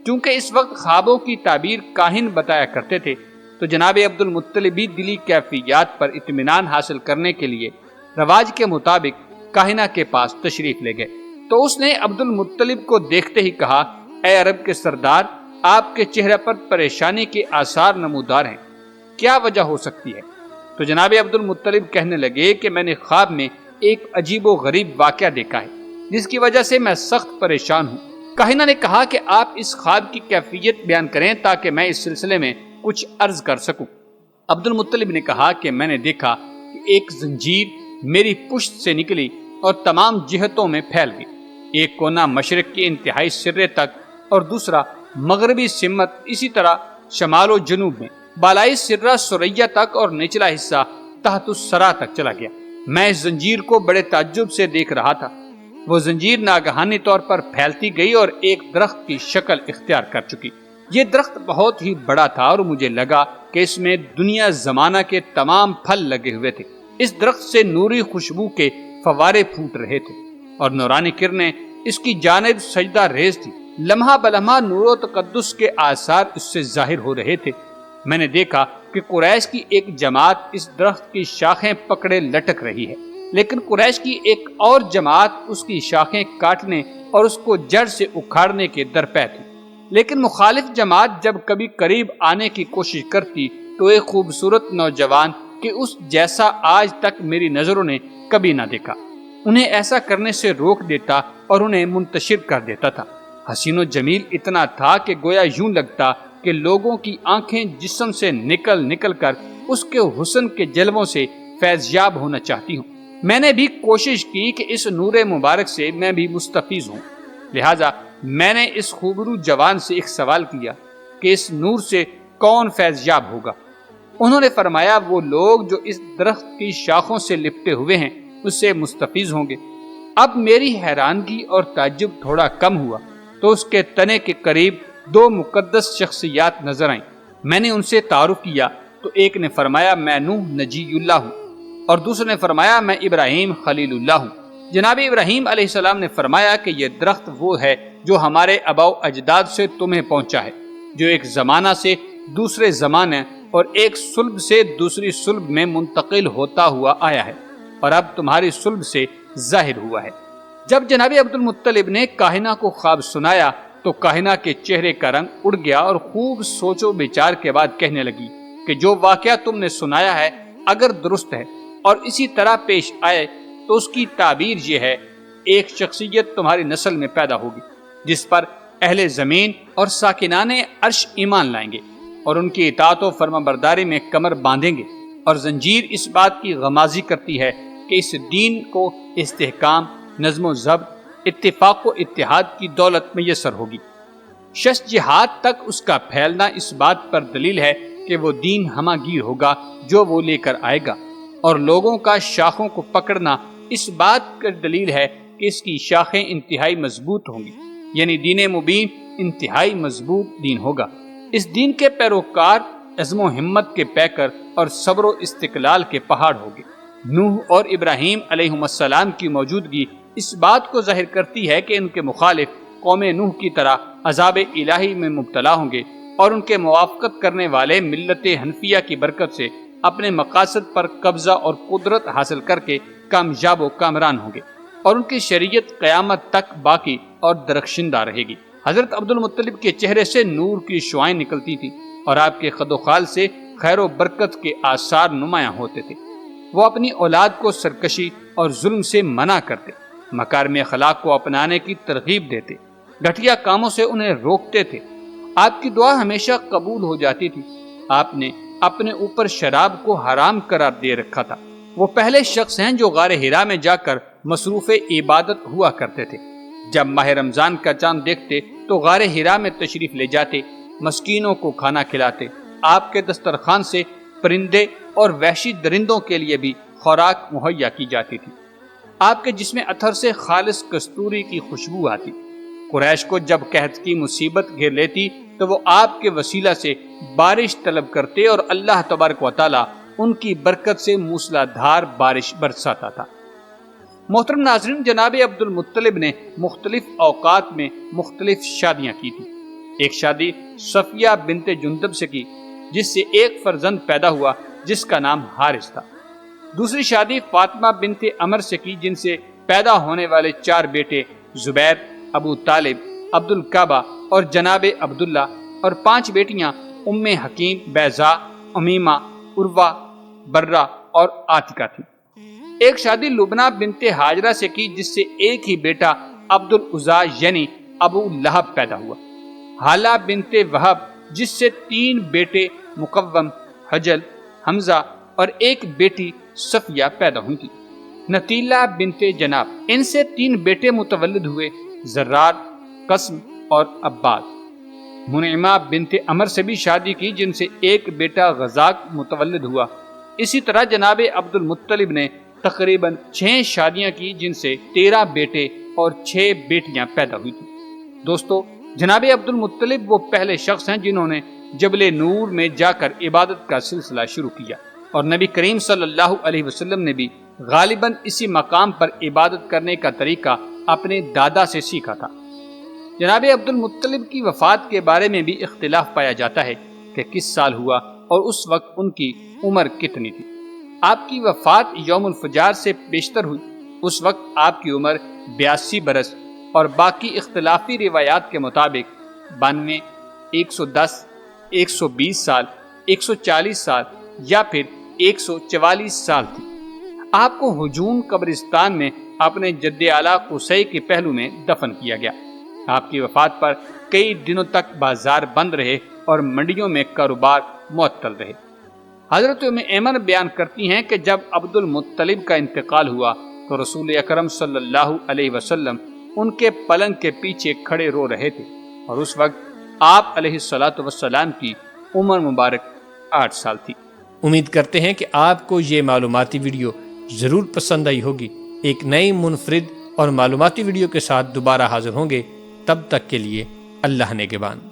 A: چونکہ اس وقت خوابوں کی تعبیر کاہن بتایا کرتے تھے تو جناب عبد المطلب بھی دلی کیفیات پر اطمینان حاصل کرنے کے لیے رواج کے مطابق کاہنہ کے پاس تشریف لے گئے۔ تو اس نے عبد المطلب کو دیکھتے ہی کہا، اے عرب کے سردار، آپ کے چہرے پر پریشانی کے آثار نمودار ہیں، کیا وجہ ہو سکتی ہے؟ تو جناب عبد المطلب کہنے لگے کہ میں نے خواب میں ایک عجیب و غریب واقعہ دیکھا ہے جس کی وجہ سے میں سخت پریشان ہوں۔ کاہنہ نے کہا کہ آپ اس خواب کی کیفیت بیان کریں تاکہ میں اس سلسلے میں کچھ عرض کر سکوں۔ عبد المطلب نے کہا کہ میں نے دیکھا کہ ایک زنجیر میری پشت سے نکلی اور تمام جہتوں میں پھیل گئی۔ ایک کونا مشرق کے انتہائی سرے تک اور دوسرا مغربی سمت، اسی طرح شمال و جنوب میں، بالائی سرہ سریہ تک اور نچلا حصہ تحت السرا تک چلا گیا۔ میں اس زنجیر کو بڑے تعجب سے دیکھ رہا تھا۔ وہ زنجیر ناگہانی طور پر پھیلتی گئی اور ایک درخت کی شکل اختیار کر چکی۔ یہ درخت بہت ہی بڑا تھا اور مجھے لگا کہ اس میں دنیا زمانہ کے تمام پھل لگے ہوئے تھے۔ اس درخت سے نوری خوشبو کے فوارے پھوٹ رہے تھے اور نورانی کرنیں اس کی جانب سجدہ ریز تھی۔ لمحہ بلمحہ نور و تقدس کے آثار اس سے ظاہر ہو رہے تھے۔ میں نے دیکھا کہ قریش کی ایک جماعت اس درخت کی شاخیں پکڑے لٹک رہی ہے، لیکن قریش کی ایک اور جماعت اس کی شاخیں کاٹنے اور اس کو جڑ سے اکھاڑنے کے درپے تھی۔ لیکن مخالف جماعت جب کبھی قریب آنے کی کوشش کرتی تو ایک خوبصورت نوجوان کہ اس جیسا آج تک میری نظروں نے کبھی نہ دیکھا انہیں ایسا کرنے سے روک دیتا اور انہیں منتشر کر دیتا تھا۔ حسین و جمیل اتنا تھا کہ گویا یوں لگتا کہ لوگوں کی آنکھیں جسم سے نکل نکل کر اس کے حسن کے جلووں سے فیضیاب ہونا چاہتی ہوں۔ میں نے بھی کوشش کی کہ اس نور مبارک سے میں بھی مستفیض ہوں، لہٰذا میں نے اس خوبرو جوان سے ایک سوال کیا کہ اس نور سے کون فیضیاب ہوگا؟ انہوں نے فرمایا، وہ لوگ جو اس درخت کی شاخوں سے لپٹے ہوئے ہیں اس سے مستفیض ہوں گے۔ اب میری حیرانگی اور تعجب تھوڑا کم ہوا تو اس کے تنے کے قریب دو مقدس شخصیات نظر آئیں۔ میں نے ان سے تعارف کیا تو ایک نے فرمایا، میں نوح نجی اللہ ہوں، اور دوسرے نے فرمایا، میں ابراہیم خلیل اللہ ہوں۔ جناب ابراہیم علیہ السلام نے فرمایا کہ یہ درخت وہ ہے جو ہمارے آباء و اجداد سے تمہیں پہنچا ہے، جو ایک زمانہ سے دوسرے زمانے اور ایک صلب سے دوسری صلب میں منتقل ہوتا ہوا آیا ہے اور اب تمہاری صلب سے ظاہر ہوا ہے۔ جب جناب عبد المطلب نے کاہنہ کو خواب سنایا تو کاہنہ کے چہرے کا رنگ اڑ گیا اور خوب سوچ و بچار کے بعد کہنے لگی کہ جو واقعہ تم نے سنایا ہے اگر درست ہے اور اسی طرح پیش آئے تو اس کی تعبیر یہ ہے، ایک شخصیت تمہاری نسل میں پیدا ہوگی جس پر اہل زمین اور ساکنان عرش ایمان لائیں گے اور ان کی اطاعت و فرما برداری میں کمر باندھیں گے، اور زنجیر اس بات کی غمازی کرتی ہے کہ اس دین کو استحکام، نظم و ضبط، اتفاق و اتحاد کی دولت میسر ہوگی۔ شش جہاد تک اس کا پھیلنا اس بات پر دلیل ہے کہ وہ دین ہمہ گیر ہوگا جو وہ لے کر آئے گا، اور لوگوں کا شاخوں کو پکڑنا اس بات پر دلیل ہے کہ اس کی شاخیں انتہائی مضبوط ہوں گی، یعنی دین مبین انتہائی مضبوط دین ہوگا۔ اس دین کے پیروکار عزم و ہمت کے پیکر اور صبر و استقلال کے پہاڑ ہوگے۔ نوح اور ابراہیم علیہ السلام کی موجودگی اس بات کو ظاہر کرتی ہے کہ ان کے مخالف قوم نوح کی طرح عذاب الہی میں مبتلا ہوں گے، اور ان کے موافقت کرنے والے ملت حنفیہ کی برکت سے اپنے مقاصد پر قبضہ اور قدرت حاصل کر کے کامیاب و کامران ہوں گے، اور ان کی شریعت قیامت تک باقی اور درخشندہ رہے گی۔ حضرت عبد المطلب کے چہرے سے نور کی شعائیں نکلتی تھی اور آپ کے خد و خال سے خیر و برکت کے آثار نمایاں ہوتے تھے۔ وہ اپنی اولاد کو سرکشی اور ظلم سے منع کرتے، مکارم اخلاق کو اپنانے کی ترغیب دیتے، گھٹیا کاموں سے انہیں روکتے تھے۔ آپ کی دعا ہمیشہ قبول ہو جاتی تھی۔ آپ نے اپنے اوپر شراب کو حرام قرار دے رکھا تھا۔ وہ پہلے شخص ہیں جو غار حرا میں جا کر مصروف عبادت ہوا کرتے تھے۔ جب ماہ رمضان کا چاند دیکھتے تو غار حرا میں تشریف لے جاتے، مسکینوں کو کھانا کھلاتے۔ آپ کے دسترخوان سے پرندے اور وحشی درندوں کے لیے بھی خوراک مہیا کی جاتی تھی۔ آپ کے جسم اطہر سے خالص کستوری کی خوشبو آتی۔ قریش کو جب قحط کی مصیبت گھیر لیتی تو وہ آپ کے وسیلہ سے بارش طلب کرتے اور اللہ تبارک و تعالی ان کی برکت سے موسلا دھار بارش برساتا تھا۔ محترم ناظرین، جناب عبد المطلب نے مختلف اوقات میں مختلف شادیاں کی تھی۔ ایک شادی صفیہ بنت جندب سے کی جس سے ایک فرزند پیدا ہوا جس کا نام حارث تھا۔ دوسری شادی فاطمہ بنت عمر سے کی جن سے پیدا ہونے والے 4 بیٹے زبیر، ابو طالب، عبد الکعبہ اور جناب عبداللہ، اور 5 بیٹیاں ام حکیم، بیضاء، امیمہ، عروہ، برہ اور عاتکہ تھی۔ ایک شادی لبنہ بنت حاجرہ سے کی جس سے ایک ہی بیٹا عبد العزیٰ یعنی ابو لہب پیدا ہوا۔ حالہ بنت وہب جس سے 3 بیٹے مقوم، حجل، حمزہ اور ایک بیٹی صفیہ پیدا ہوئی تھی۔ نتیلہ بنت جناب، ان سے 3 بیٹے متولد ہوئے، زرار، قسم اور عباد۔ منعمہ بنت عمر سے بھی شادی کی جن سے ایک بیٹا غزاق متولد ہوا۔ اسی طرح جناب عبد المطلب نے تقریباً 6 شادیاں کی جن سے 13 بیٹے اور 6 بیٹیاں پیدا ہوئی تھیں۔ دوستو، جناب عبد المطلب وہ پہلے شخص ہیں جنہوں نے جبل نور میں جا کر عبادت کا سلسلہ شروع کیا، اور نبی کریم صلی اللہ علیہ وسلم نے بھی غالباً اسی مقام پر عبادت کرنے کا طریقہ اپنے دادا سے سیکھا تھا۔ جناب عبد المطلب کی وفات کے بارے میں بھی اختلاف پایا جاتا ہے کہ کس سال ہوا اور اس وقت ان کی عمر کتنی تھی۔ آپ کی وفات یوم الفجار سے بیشتر ہوئی، اس وقت آپ کی عمر 82 برس اور باقی اختلافی روایات کے مطابق 92، 110، 120 سال، 140 سال یا پھر 144 سال تھی۔ آپ کو ہجون قبرستان میں اپنے جد اعلیٰ قصی کے پہلو میں دفن کیا گیا۔ آپ کی وفات پر کئی دنوں تک بازار بند رہے اور منڈیوں میں کاروبار معطل رہے۔ حضرت ام ایمن بیان کرتی ہیں کہ جب عبد المطلب کا انتقال ہوا تو رسول اکرم صلی اللہ علیہ وسلم ان کے پلنگ کے پیچھے کھڑے رو رہے تھے، اور اس وقت آپ علیہ الصلاۃ والسلام کی عمر مبارک 8 سال تھی۔
B: امید کرتے ہیں کہ آپ کو یہ معلوماتی ویڈیو ضرور پسند آئی ہوگی۔ ایک نئی منفرد اور معلوماتی ویڈیو کے ساتھ دوبارہ حاضر ہوں گے، تب تک کے لیے اللہ نگہبان۔